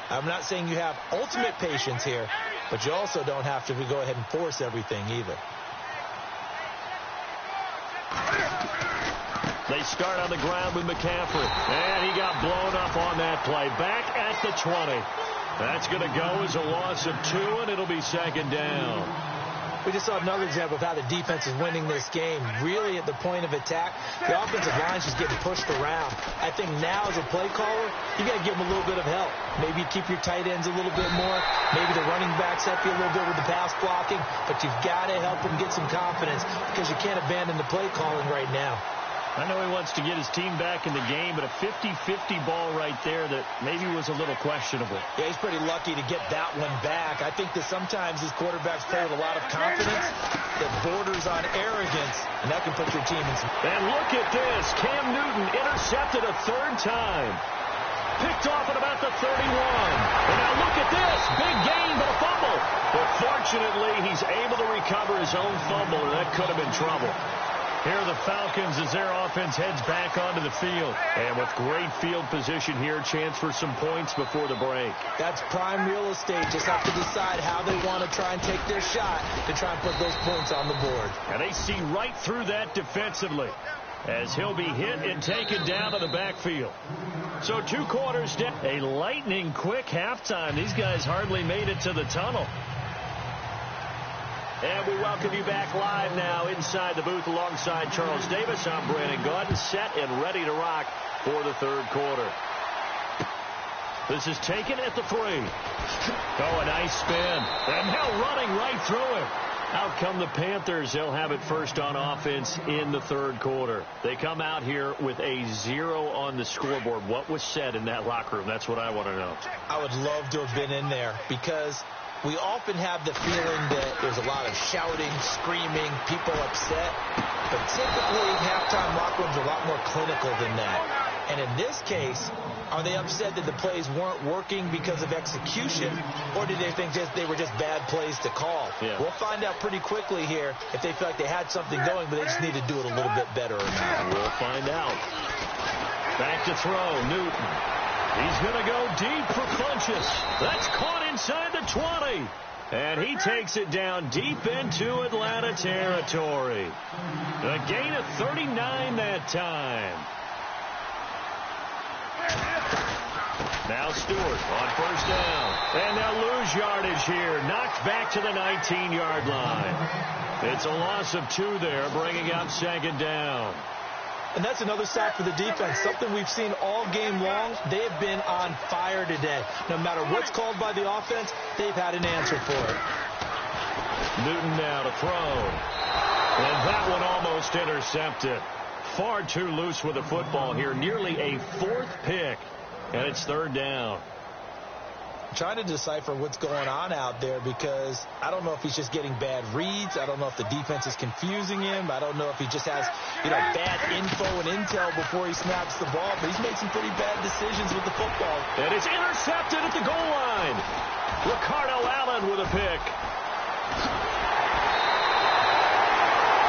I'm not saying you have ultimate patience here, but you also don't have to go ahead and force everything either. They start on the ground with McCaffrey. And he got blown up on that play. Back at the 20. That's going to go as a loss of 2, and it'll be second down. We just saw another example of how the defense is winning this game. Really at the point of attack, the offensive line's just getting pushed around. I think now as a play caller, you got to give them a little bit of help. Maybe keep your tight ends a little bit more. Maybe the running backs help you a little bit with the pass blocking. But you've got to help them get some confidence, because you can't abandon the play calling right now. I know he wants to get his team back in the game, but a 50-50 ball right there that maybe was a little questionable. Yeah, he's pretty lucky to get that one back. I think that sometimes his quarterbacks play with a lot of confidence that borders on arrogance, and that can put your team in some... And look at this. Cam Newton intercepted a 3rd time. Picked off at about the 31. And now look at this. Big gain, but a fumble. But fortunately, he's able to recover his own fumble, and that could have been trouble. Here are the Falcons as their offense heads back onto the field. And with great field position here, chance for some points before the break. That's prime real estate. Just have to decide how they want to try and take their shot to try and put those points on the board. And they see right through that defensively as he'll be hit and taken down to the backfield. So 2 quarters down. A lightning quick halftime. These guys hardly made it to the tunnel. And we welcome you back live now inside the booth alongside Charles Davis. I'm Brandon Gordon, set and ready to rock for the 3rd quarter. This is taken at the 3. Oh, a nice spin. And now running right through it. Out come the Panthers. They'll have it first on offense in the 3rd quarter. They come out here with a 0 on the scoreboard. What was said in that locker room? That's what I want to know. I would love to have been in there, because we often have the feeling that there's a lot of shouting, screaming, people upset. But typically, halftime locker rooms are a lot more clinical than that. And in this case, are they upset that the plays weren't working because of execution, or did they think they were just bad plays to call? Yeah. We'll find out pretty quickly here if they feel like they had something going, but they just need to do it a little bit better or not. We'll find out. Back to throw, Newton. He's going to go deep for Funchess. That's caught inside the 20. And he takes it down deep into Atlanta territory. A gain of 39 that time. Now Stewart on first down. And they'll lose yardage here. Knocked back to the 19-yard line. It's a loss of 2 there, bringing up second down. And that's another sack for the defense, something we've seen all game long. They have been on fire today. No matter what's called by the offense, they've had an answer for it. Newton now to throw. And that one almost intercepted. Far too loose with the football here. Nearly a 4th pick. And it's third down. I'm trying to decipher what's going on out there because I don't know if he's just getting bad reads. I don't know if the defense is confusing him. I don't know if he just has, bad info and intel before he snaps the ball. But he's made some pretty bad decisions with the football. And it's intercepted at the goal line. Ricardo Allen with a pick.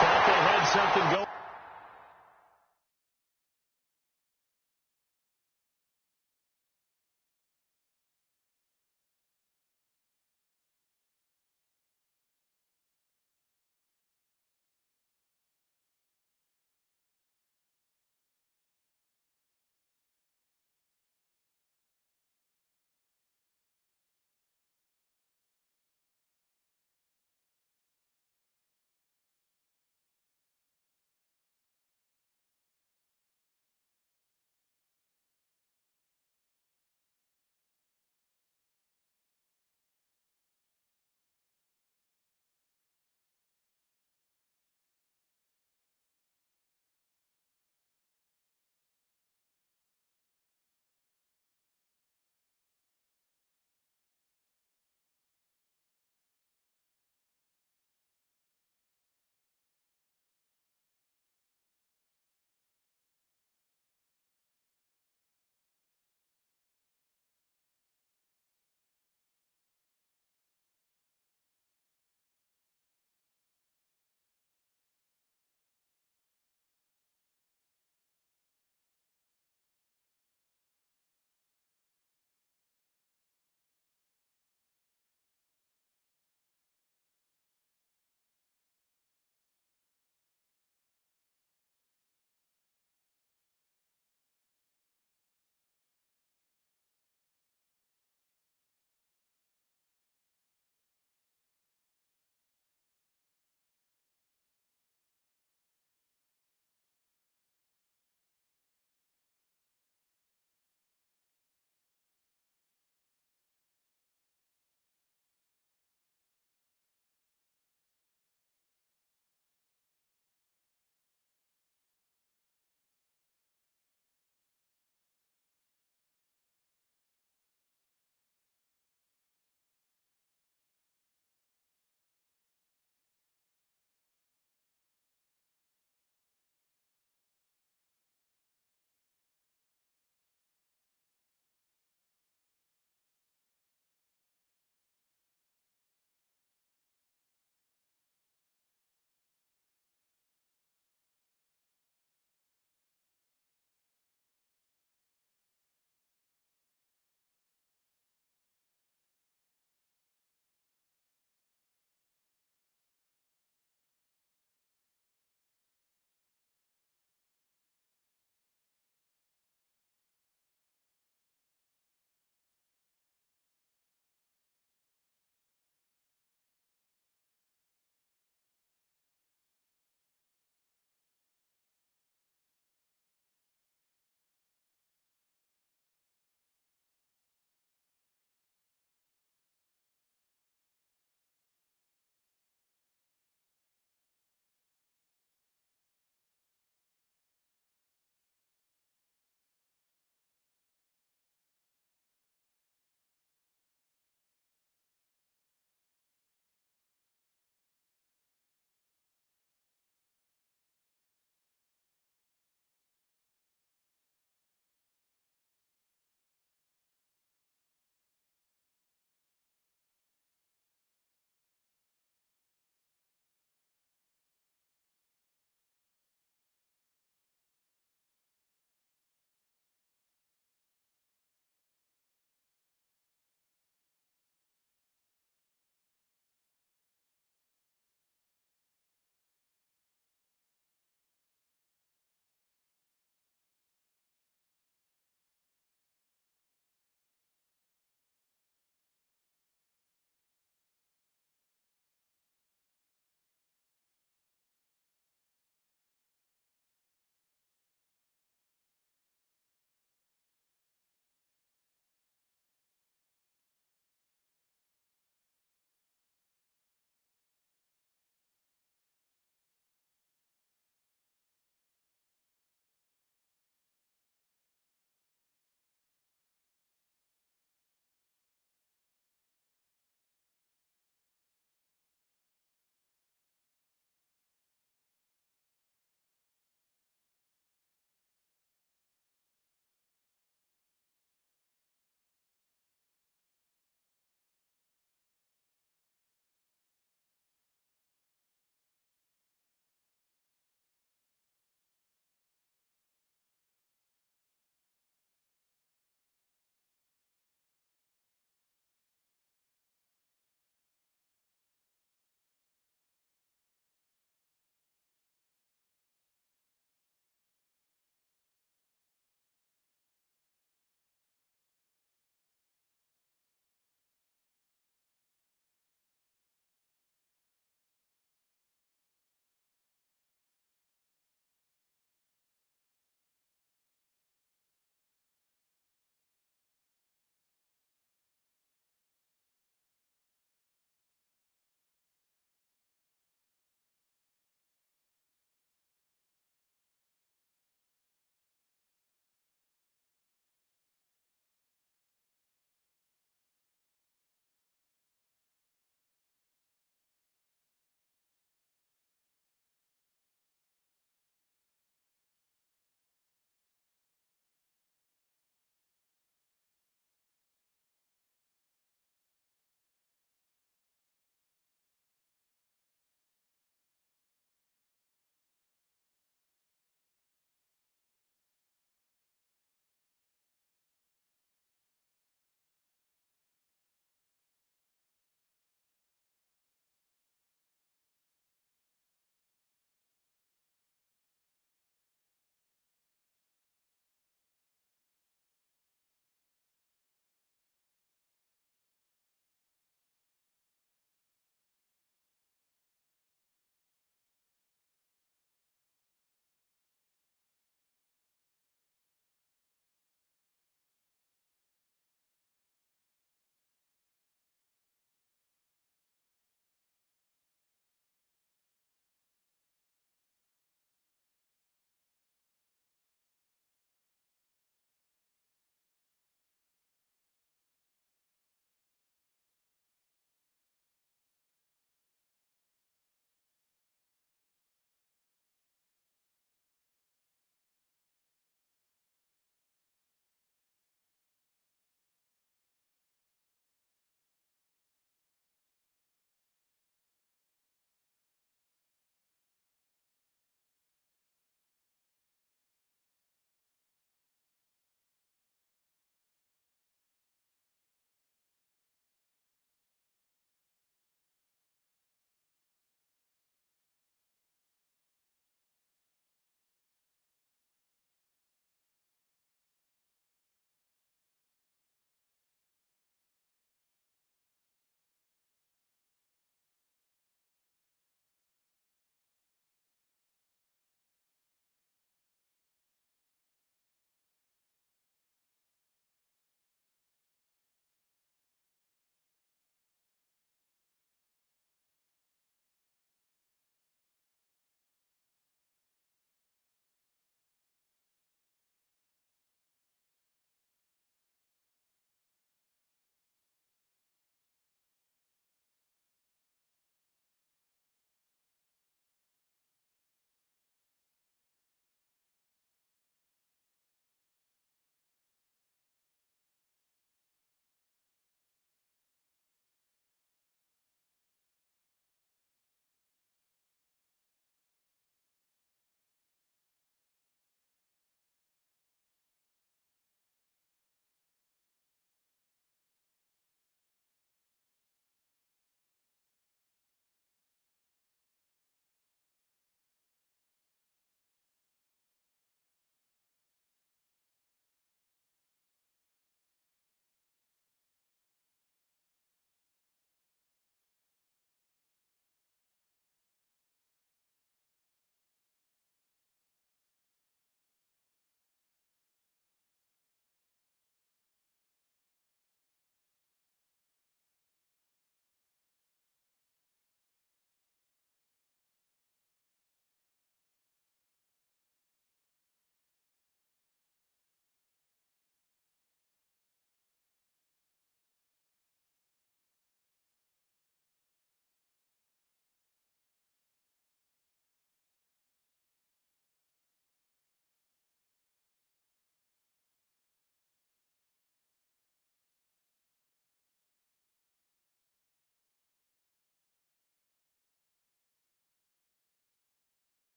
Thought they had something going.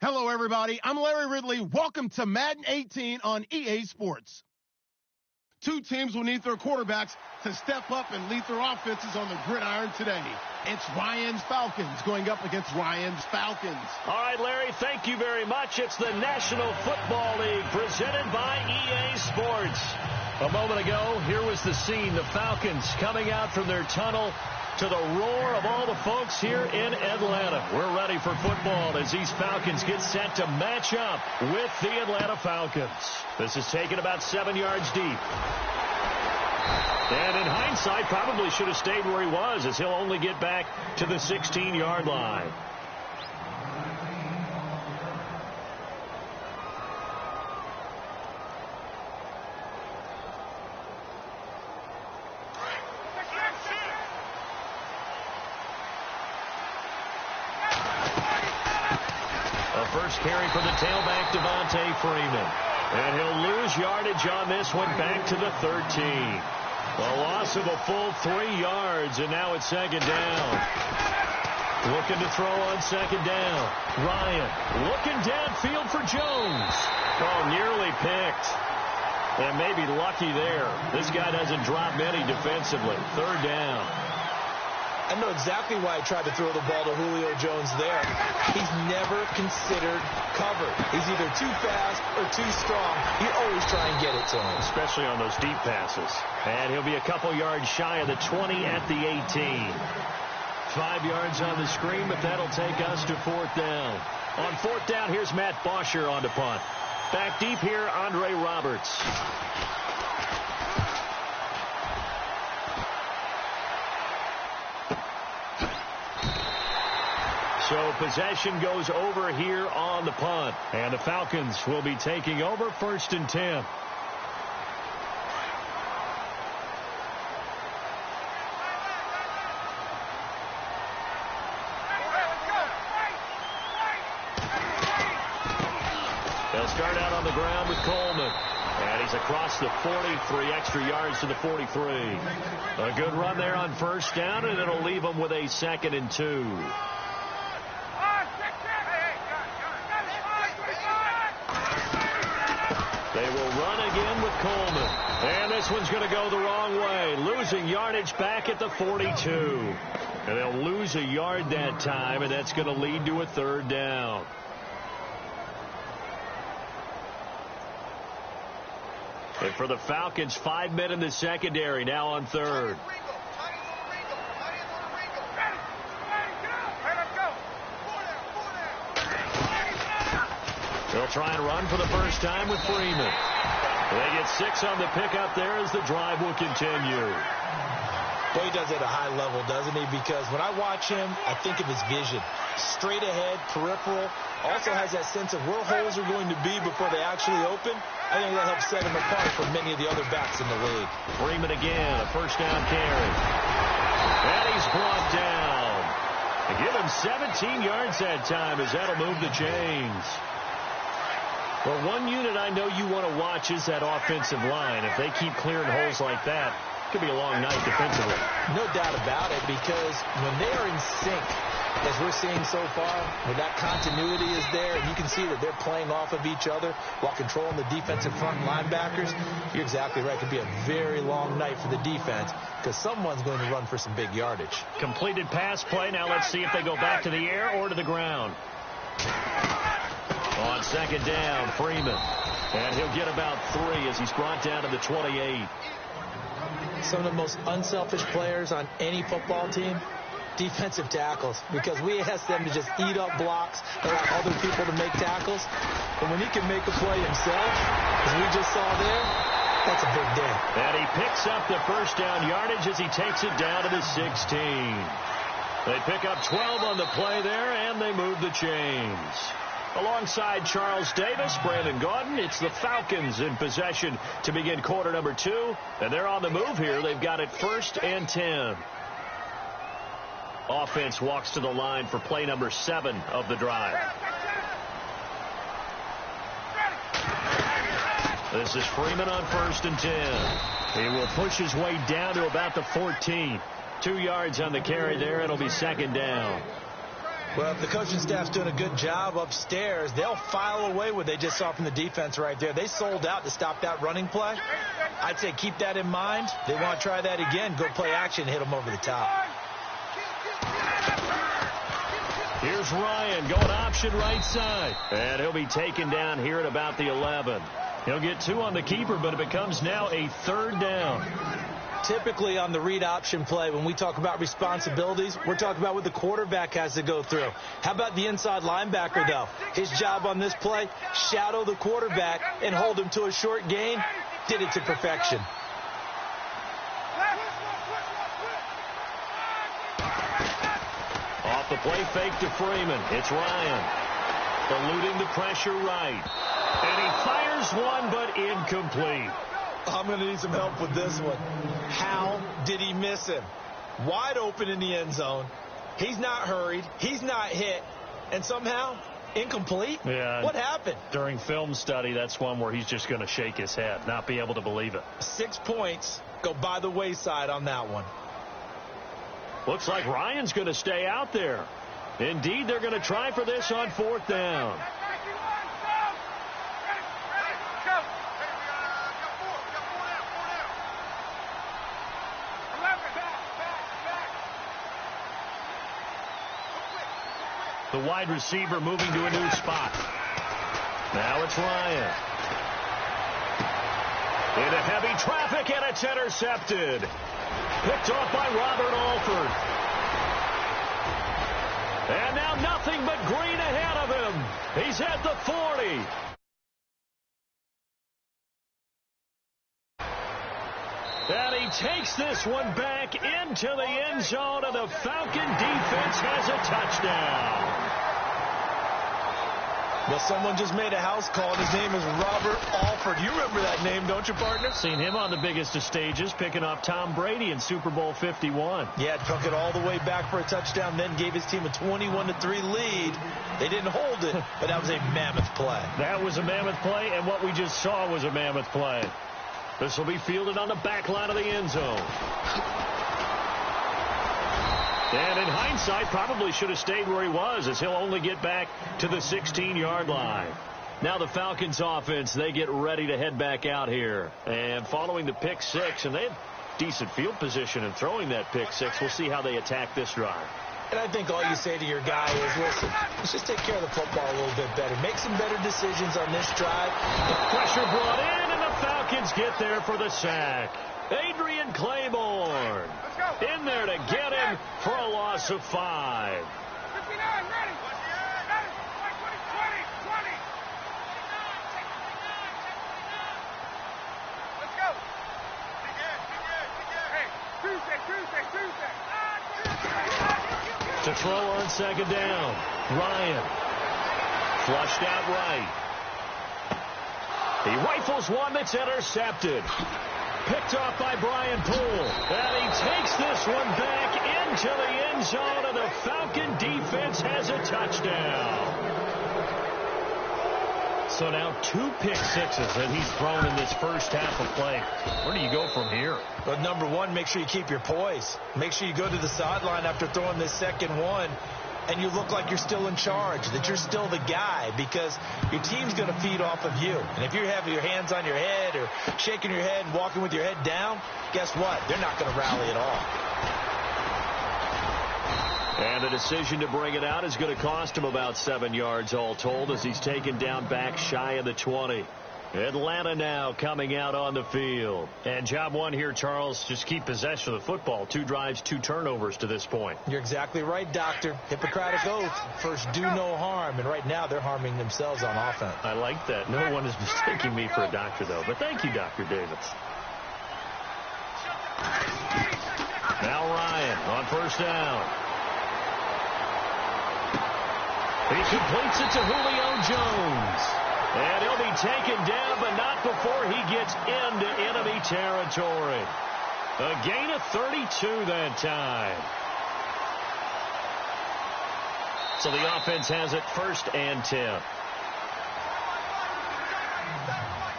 Hello, everybody. I'm Larry Ridley. Welcome to Madden 18 on EA Sports. Two teams will need their quarterbacks to step up and lead their offenses on the gridiron today. It's Ryan's Falcons going up against Ryan's Falcons. All right, Larry, thank you very much. It's the National Football League presented by EA Sports. A moment ago, here was the scene. The Falcons coming out from their tunnel to the roar of all the folks here in Atlanta. We're ready for football as these Falcons get set to match up with the Atlanta Falcons. This is taken about 7 yards deep. And in hindsight, probably should have stayed where he was, as he'll only get back to the 16-yard line. First carry for the tailback, Devontae Freeman. And he'll lose yardage on this one back to the 13. A loss of a full 3 yards, and now it's second down. Looking to throw on second down. Ryan looking downfield for Jones. Oh, nearly picked. And maybe lucky there. This guy doesn't drop many defensively. Third down. I know exactly why I tried to throw the ball to Julio Jones there. He's never considered cover. He's either too fast or too strong. You always try and get it to him. Especially on those deep passes. And he'll be a couple yards shy of the 20 at the 18. 5 yards on the screen, but that'll take us to fourth down. On fourth down, here's Matt Bosher on the punt. Back deep here, Andre Roberts. So possession goes over here on the punt. And the Falcons will be taking over 1st and 10. They'll start out on the ground with Coleman. And he's across the 40, 3 extra yards to the 43. A good run there on first down, and it'll leave them with a 2nd and 2. They will run again with Coleman. And this one's going to go the wrong way. Losing yardage back at the 42. And they'll lose a yard that time, and that's going to lead to a 3rd down. And for the Falcons, 5 men in the secondary now on 3rd. They'll try and run for the first time with Freeman. They get 6 on the pickup there as the drive will continue. Boy, he does it at a high level, doesn't he? Because when I watch him, I think of his vision. Straight ahead, peripheral. Also has that sense of where holes are going to be before they actually open. I think that helps set him apart from many of the other backs in the league. Freeman again, a first down carry. And he's brought down. They give him 17 yards that time as that'll move the chains. Well, one unit I know you want to watch is that offensive line. If they keep clearing holes like that, it could be a long night defensively. No doubt about it, because when they are in sync, as we're seeing so far, when that continuity is there, and you can see that they're playing off of each other while controlling the defensive front linebackers, you're exactly right. It could be a very long night for the defense because someone's going to run for some big yardage. Completed pass play. Now let's see if they go back to the air or to the ground. On second down, Freeman. And he'll get about 3 as he's brought down to the 28. Some of the most unselfish players on any football team, defensive tackles, because we ask them to just eat up blocks, allow other people to make tackles. But when he can make a play himself, as we just saw there, that's a big day. And he picks up the first down yardage as he takes it down to the 16. They pick up 12 on the play there, and they move the chains. Alongside Charles Davis, Brandon Gaudin, it's the Falcons in possession to begin quarter number 2. And they're on the move here. They've got it 1st and 10. Offense walks to the line for play number 7 of the drive. This is Freeman on 1st and 10. He will push his way down to about the 14. 2 yards on the carry there. It'll be second down. Well, if the coaching staff's doing a good job upstairs, they'll file away what they just saw from the defense right there. They sold out to stop that running play. I'd say keep that in mind. They want to try that again. Go play action, hit them over the top. Here's Ryan going option right side. And he'll be taken down here at about the 11. He'll get 2 on the keeper, but it becomes now a 3rd down. Typically on the read option play, when we talk about responsibilities, we're talking about what the quarterback has to go through. How about the inside linebacker, though? His job on this play, shadow the quarterback and hold him to a short gain. Did it to perfection. Off the play fake to Freeman. It's Ryan. Eluding the pressure right. And he fires one, but incomplete. I'm going to need some help with this one. How did he miss him? Wide open in the end zone. He's not hurried. He's not hit. And somehow, incomplete? Yeah. What happened? During film study, that's one where he's just going to shake his head, not be able to believe it. 6 points go by the wayside on that one. Looks like Ryan's going to stay out there. Indeed, they're going to try for this on 4th down. The wide receiver moving to a new spot. Now it's Ryan. Into heavy traffic, and it's intercepted. Picked off by Robert Alford. And now nothing but green ahead of him. He's at the 40. And he takes this one back into the end zone, and the Falcon defense has a touchdown. Well, someone just made a house call, and his name is Robert Alford. You remember that name, don't you, partner? Seen him on the biggest of stages, picking off Tom Brady in Super Bowl 51. Yeah, took it all the way back for a touchdown, then gave his team a 21-3 lead. They didn't hold it, but that was a mammoth play. That was a mammoth play, and what we just saw was a mammoth play. This will be fielded on the back line of the end zone. And in hindsight, probably should have stayed where he was, as he'll only get back to the 16-yard line. Now the Falcons offense, they get ready to head back out here. And following the pick six, and they have decent field position in throwing that pick six. We'll see how they attack this drive. And I think all you say to your guy is, listen, let's just take care of the football a little bit better. Make some better decisions on this drive. Pressure brought in, and the Falcons get there for the sack. Adrian Claiborne in there to get him for a loss of 5. 59, ready. Let's go. Hey, Tuesday. To throw on second down. Ryan. Flushed out right. He rifles one that's intercepted. Picked off by Brian Poole. And he takes this one back into the end zone, and the Falcon defense has a touchdown. So now 2 pick sixes that he's thrown in this first half of play. Where do you go from here? Well, number one, make sure you keep your poise. Make sure you go to the sideline after throwing this second one, and you look like you're still in charge, that you're still the guy, because your team's going to feed off of you. And if you're having your hands on your head or shaking your head and walking with your head down, guess what? They're not going to rally at all. And a decision to bring it out is going to cost him about 7 yards all told, as he's taken down back shy of the 20. Atlanta now coming out on the field. And job one here, Charles, just keep possession of the football. 2 drives, 2 turnovers to this point. You're exactly right, Doctor. Hippocratic oath. First, do no harm. And right now, they're harming themselves on offense. I like that. No one is mistaking me for a doctor, though. But thank you, Dr. Davis. Now Ryan on first down. He completes it to Julio Jones. And he'll be taken down, but not before he gets into enemy territory. A gain of 32 that time. So the offense has it 1st and 10.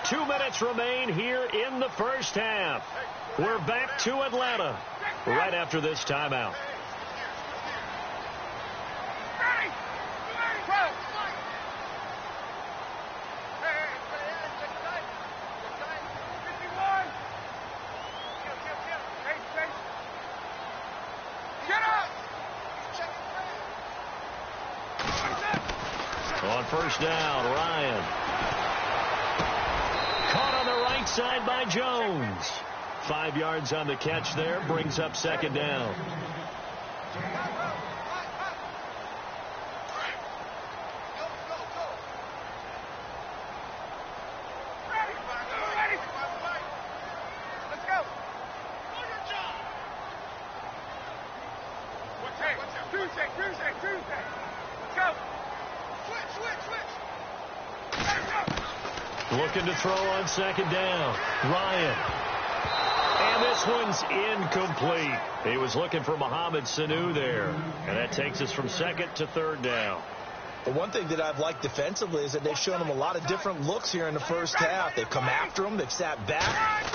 2 minutes remain here in the first half. We're back to Atlanta right after this timeout. first down. Ryan. Caught on the right side by Jones. 5 yards on the catch there. Brings up second down. Looking to throw on second down. Ryan. And this one's incomplete. He was looking for Mohamed Sanu there. And that takes us from second to third down. The one thing that I've liked defensively is that they've shown him a lot of different looks here in the first half. They've come after him. They've sat back.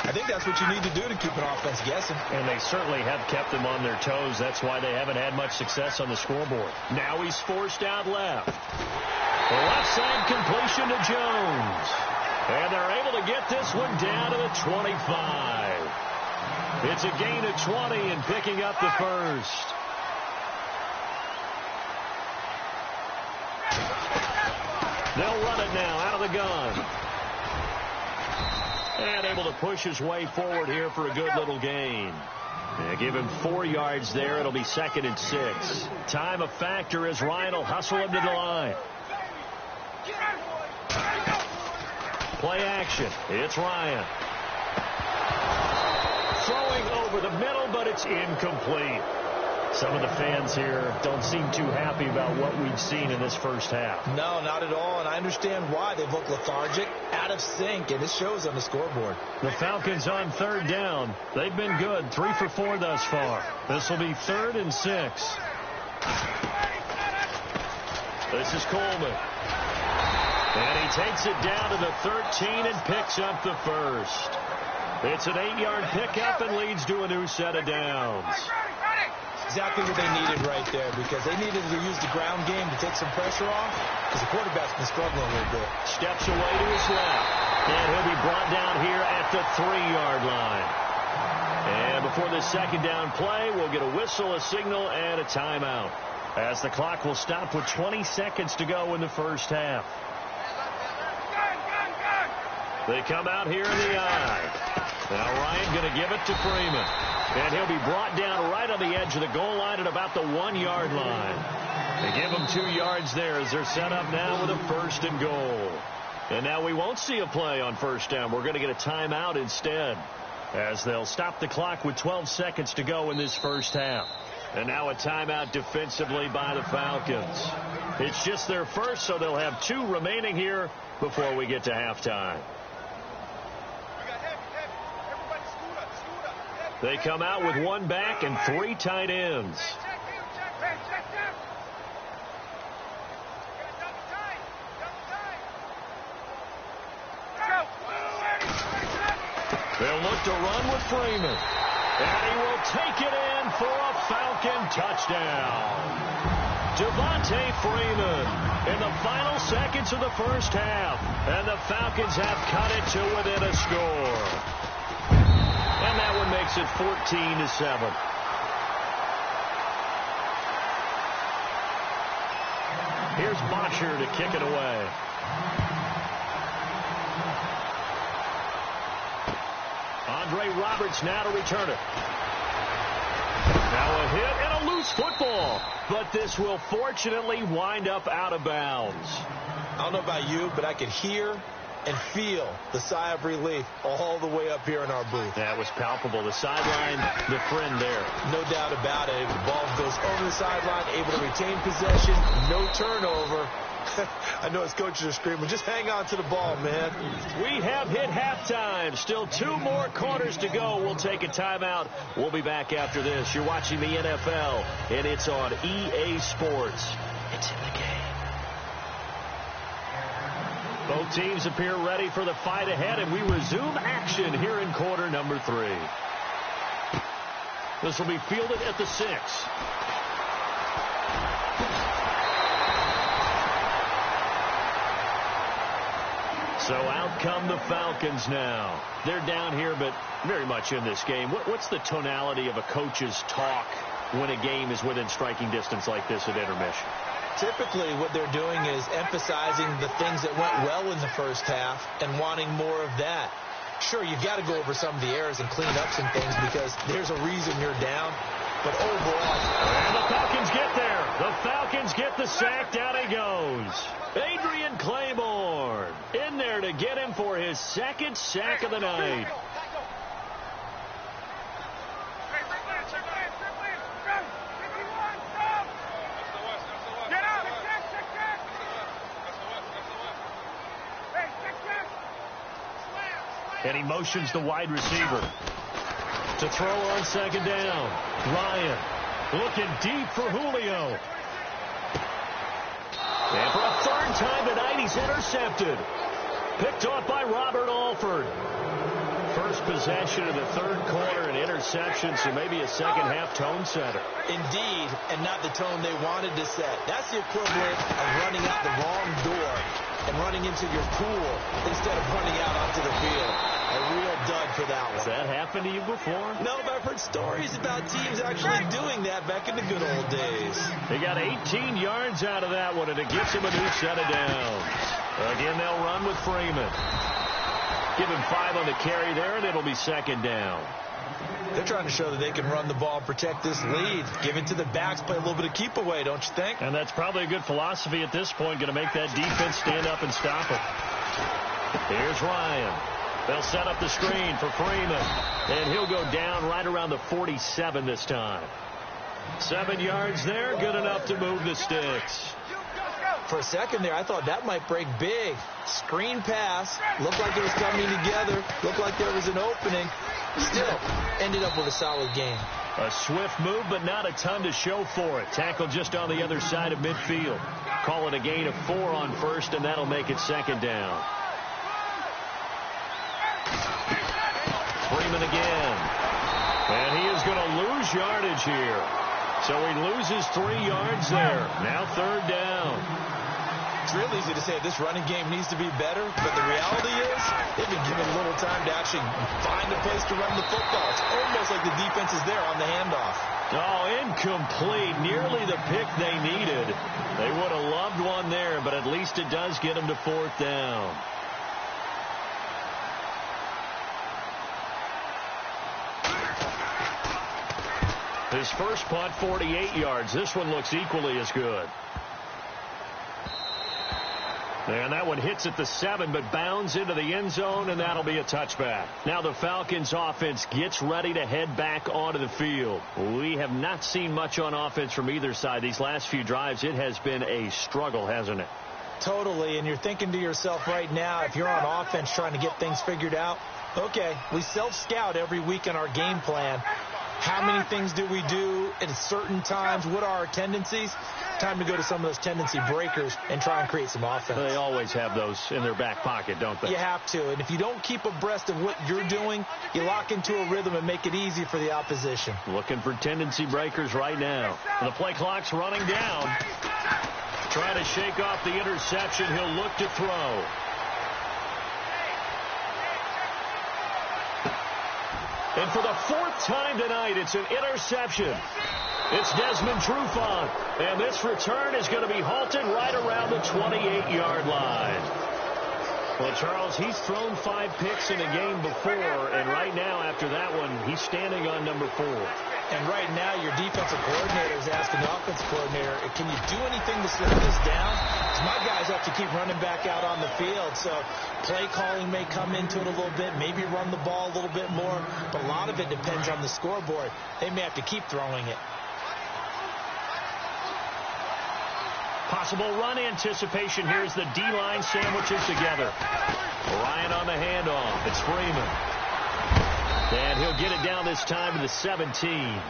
I think that's what you need to do to keep an offense guessing. And they certainly have kept them on their toes. That's why they haven't had much success on the scoreboard. Now he's forced out left. The left side completion to Jones. And they're able to get this one down to the 25. It's a gain of 20 and picking up the first. They'll run it now out of the gun. And able to push his way forward here for a good little gain. They give him 4 yards there. It'll be second and 6. Time a factor as Ryan will hustle him to the line. Play action. It's Ryan. Throwing over the middle, but it's incomplete. Some of the fans here don't seem too happy about what we've seen in this first half. No, not at all, and I understand why. They've looked lethargic, out of sync, and it shows on the scoreboard. The Falcons on third down. They've been good, 3 for 4 thus far. This will be 3rd and 6. This is Coleman. And he takes it down to the 13 and picks up the first. It's an 8-yard pickup and leads to a new set of downs. Exactly what they needed right there, because they needed to use the ground game to take some pressure off, because the quarterback's been struggling a little bit. Steps away to his left, and he'll be brought down here at the 3-yard line. And before this second down play, we'll get a whistle, a signal, and a timeout, as the clock will stop with 20 seconds to go in the first half. They come out here in the eye. Now Ryan going to give it to Freeman. And he'll be brought down right on the edge of the goal line at about the 1-yard line. They give him 2 yards there as they're set up now with a 1st and goal. And now we won't see a play on first down. We're going to get a timeout instead, as they'll stop the clock with 12 seconds to go in this first half. And now a timeout defensively by the Falcons. It's just their first, so they'll have 2 remaining here before we get to halftime. They come out with 1 back and 3 tight ends. They'll look to run with Freeman. And he will take it in for a Falcon touchdown. Devontae Freeman in the final seconds of the first half. And the Falcons have cut it to within a score. And that one makes it 14-7. Here's Bosher to kick it away. Andre Roberts now to return it. Now a hit and a loose football. But this will fortunately wind up out of bounds. I don't know about you, but I could hear and feel the sigh of relief all the way up here in our booth. That was palpable. The sideline, the friend there. No doubt about it. The ball goes over the sideline, able to retain possession, no turnover. I know his coaches are screaming, just hang on to the ball, man. We have hit halftime. Still 2 more quarters to go. We'll take a timeout. We'll be back after this. You're watching the NFL, and it's on EA Sports. It's in the game. Both teams appear ready for the fight ahead, and we resume action here in quarter number 3. This will be fielded at the 6. So out come the Falcons now. They're down here, but very much in this game. What's the tonality of a coach's talk when a game is within striking distance like this at intermission? Typically, what they're doing is emphasizing the things that went well in the first half and wanting more of that. Sure, you've got to go over some of the errors and clean up some things because there's a reason you're down. But overall... And the Falcons get there. The Falcons get the sack. Down he goes. Adrian Claiborne in there to get him for his second sack of the night. And he motions the wide receiver to throw on second down. Ryan looking deep for Julio. And for a third time tonight, he's intercepted. Picked off by Robert Alford. First possession of the third quarter, an interception, so maybe a second-half tone setter. Indeed, and not the tone they wanted to set. That's the equivalent of running out the wrong door and running into your pool instead of running out onto the field. A real dud for that one. Has that happened to you before? No, but I've heard stories about teams actually doing that back in the good old days. They got 18 yards out of that one, and it gives him a new set of downs. Again, they'll run with Freeman. Give him 5 on the carry there, and it'll be second down. They're trying to show that they can run the ball and protect this lead. Give it to the backs, play a little bit of keep away, don't you think? And that's probably a good philosophy at this point, going to make that defense stand up and stop it. Here's Ryan. They'll set up the screen for Freeman, and he'll go down right around the 47 this time. 7 yards there, good enough to move the sticks. For a second there, I thought that might break big. Screen pass. Looked like it was coming together. Looked like there was an opening. Still, ended up with a solid game. A swift move, but not a ton to show for it. Tackle just on the other side of midfield. Call it a gain of 4 on first, and that'll make it second down. Freeman again. And he is going to lose yardage here. So he loses 3 yards there. Now third down. It's real easy to say this running game needs to be better, but the reality is they've been given a little time to actually find a place to run the football. It's almost like the defense is there on the handoff. Oh, incomplete. Nearly the pick they needed. They would have loved one there, but at least it does get them to fourth down. His first punt, 48 yards. This one looks equally as good. And that one hits at the 7, but bounds into the end zone, and that'll be a touchback. Now the Falcons offense gets ready to head back onto the field. We have not seen much on offense from either side. These last few drives, it has been a struggle, hasn't it? Totally, and you're thinking to yourself right now, if you're on offense trying to get things figured out, okay, we self-scout every week in our game plan. How many things do we do at certain times? What are our tendencies? Time to go to some of those tendency breakers and try and create some offense. They always have those in their back pocket, don't they? You have to. And if you don't keep abreast of what you're doing, you lock into a rhythm and make it easy for the opposition. Looking for tendency breakers right now. The play clock's running down. Trying to shake off the interception. He'll look to throw. And for the 4th time tonight, it's an interception. It's Desmond Trufant. And this return is going to be halted right around the 28-yard line. Well, Charles, he's thrown 5 picks in a game before, and right now, after that one, he's standing on number 4. And right now, your defensive coordinator is asking the offensive coordinator, can you do anything to slow this down? Because my guys have to keep running back out on the field. So play calling may come into it a little bit, maybe run the ball a little bit more. But a lot of it depends on the scoreboard. They may have to keep throwing it. Possible run anticipation. Here's the D-line sandwiches together. Ryan on the handoff. It's Freeman. And he'll get it down this time to the 17.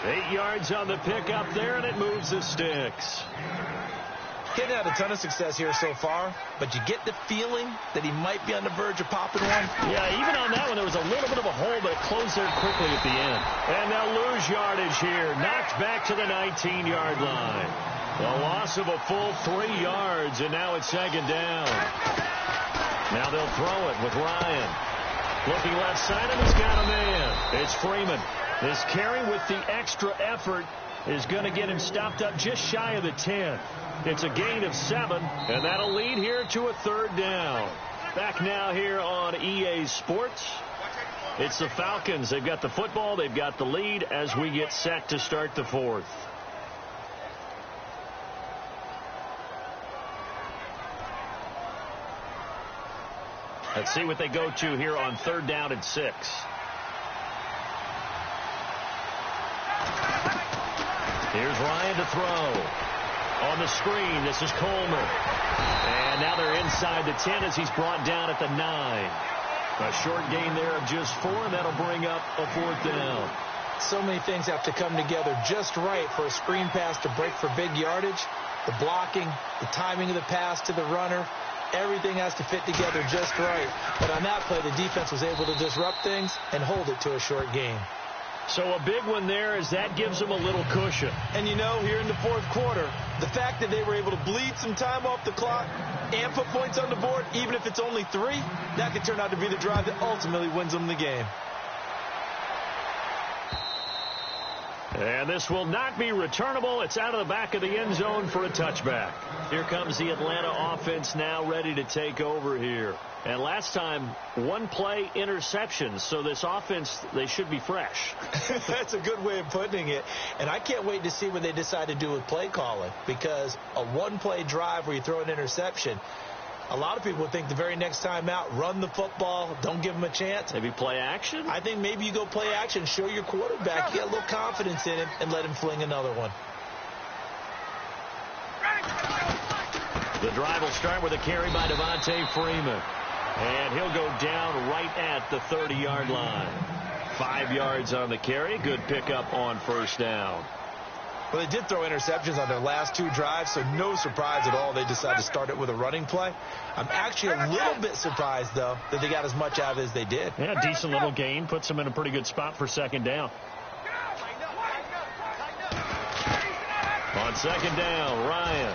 8 yards on the pickup there, and it moves the sticks. He's had a ton of success here so far, but you get the feeling that he might be on the verge of popping one. Yeah, even on that one, there was a little bit of a hole, but it closed there quickly at the end. And they'll lose yardage here. Knocked back to the 19-yard line. The loss of a full 3 yards, and now it's second down. Now they'll throw it with Ryan. Looking left side, and he's got a man. It's Freeman. This carry with the extra effort is going to get him stopped up just shy of the 10. It's a gain of 7, and that'll lead here to a 3rd down. Back now here on EA Sports. It's the Falcons. They've got the football. They've got the lead as we get set to start the 4th. Let's see what they go to here on 3rd down and 6. Here's Ryan to throw. On the screen, this is Coleman. And now they're inside the 10 as he's brought down at the 9. A short gain there of just 4, and that'll bring up a 4th down. So many things have to come together just right for a screen pass to break for big yardage. The blocking, the timing of the pass to the runner, everything has to fit together just right. But on that play, the defense was able to disrupt things and hold it to a short gain. So a big one there as that gives them a little cushion. And you know, here in the 4th quarter, the fact that they were able to bleed some time off the clock and put points on the board, even if it's only 3, that could turn out to be the drive that ultimately wins them the game. And this will not be returnable. It's out of the back of the end zone for a touchback. Here comes the Atlanta offense now ready to take over here. And last time, 1-play interceptions. So this offense, they should be fresh. That's a good way of putting it. And I can't wait to see what they decide to do with play calling. Because a 1-play drive where you throw an interception, a lot of people would think the very next time out, run the football, don't give them a chance. Maybe play action? I think maybe you go play action, show your quarterback, get a little confidence in him, and let him fling another one. The drive will start with a carry by Devontae Freeman. And he'll go down right at the 30-yard line. 5 yards on the carry. Good pickup on 1st down. Well, they did throw interceptions on their last 2 drives, so no surprise at all they decided to start it with a running play. I'm actually a little bit surprised, though, that they got as much out of it as they did. Yeah, decent little gain. Puts them in a pretty good spot for 2nd down. On 2nd down, Ryan.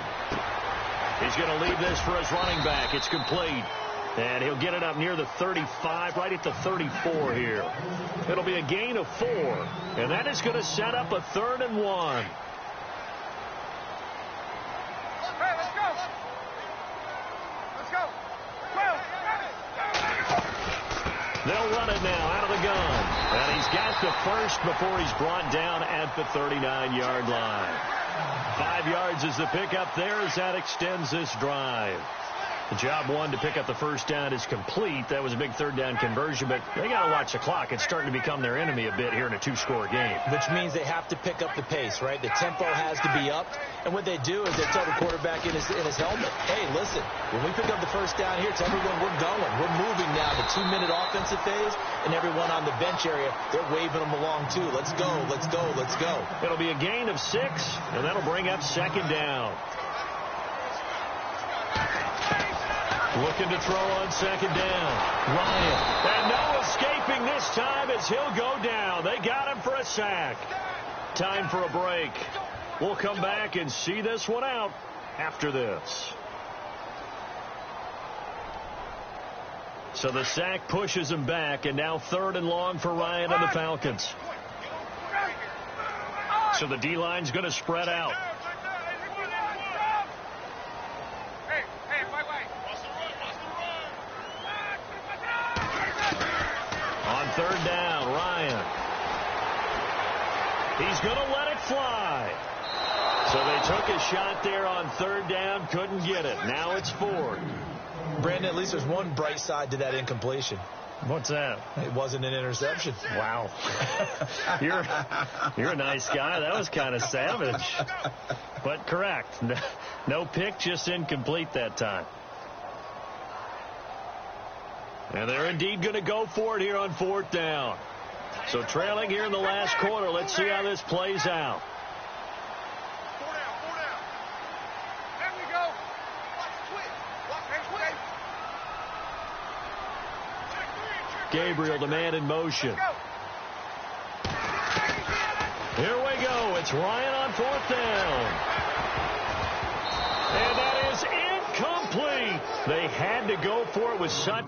He's going to leave this for his running back. It's complete. And he'll get it up near the 35, right at the 34 here. It'll be a gain of 4. And that is going to set up a 3rd and 1. Hey, let's go. Let's go. 12. They'll run it now out of the gun. And he's got the first before he's brought down at the 39-yard line. 5 yards is the pickup there as that extends this drive. The job 1 to pick up the 1st down is complete. That was a big 3rd down conversion, but they got to watch the clock. It's starting to become their enemy a bit here in a 2-score game. Which means they have to pick up the pace, right? The tempo has to be upped. And what they do is they tell the quarterback in his helmet, hey, listen, when we pick up the 1st down here, tell everyone we're going. We're moving now to 2-minute offensive phase, and everyone on the bench area, they're waving them along too. Let's go, let's go, let's go. It'll be a gain of 6, and that'll bring up 2nd down. Looking to throw on 2nd down. Ryan. And no escaping this time as he'll go down. They got him for a sack. Time for a break. We'll come back and see this one out after this. So the sack pushes him back, and now 3rd and long for Ryan and the Falcons. So the D-line's going to spread out. On 3rd down, Ryan. He's going to let it fly. So they took a shot there on 3rd down, couldn't get it. Now it's 4th. Brandon, at least there's one bright side to that incompletion. What's that? It wasn't an interception. Wow. You're a nice guy. That was kind of savage. But correct. No pick, just incomplete that time. And they're indeed going to go for it here on 4th down. So trailing here in the last quarter. Let's see how this plays out. There we go. Gabriel, the man in motion. Here we go. It's Ryan on 4th down. And that is incomplete. They had to go for it with such...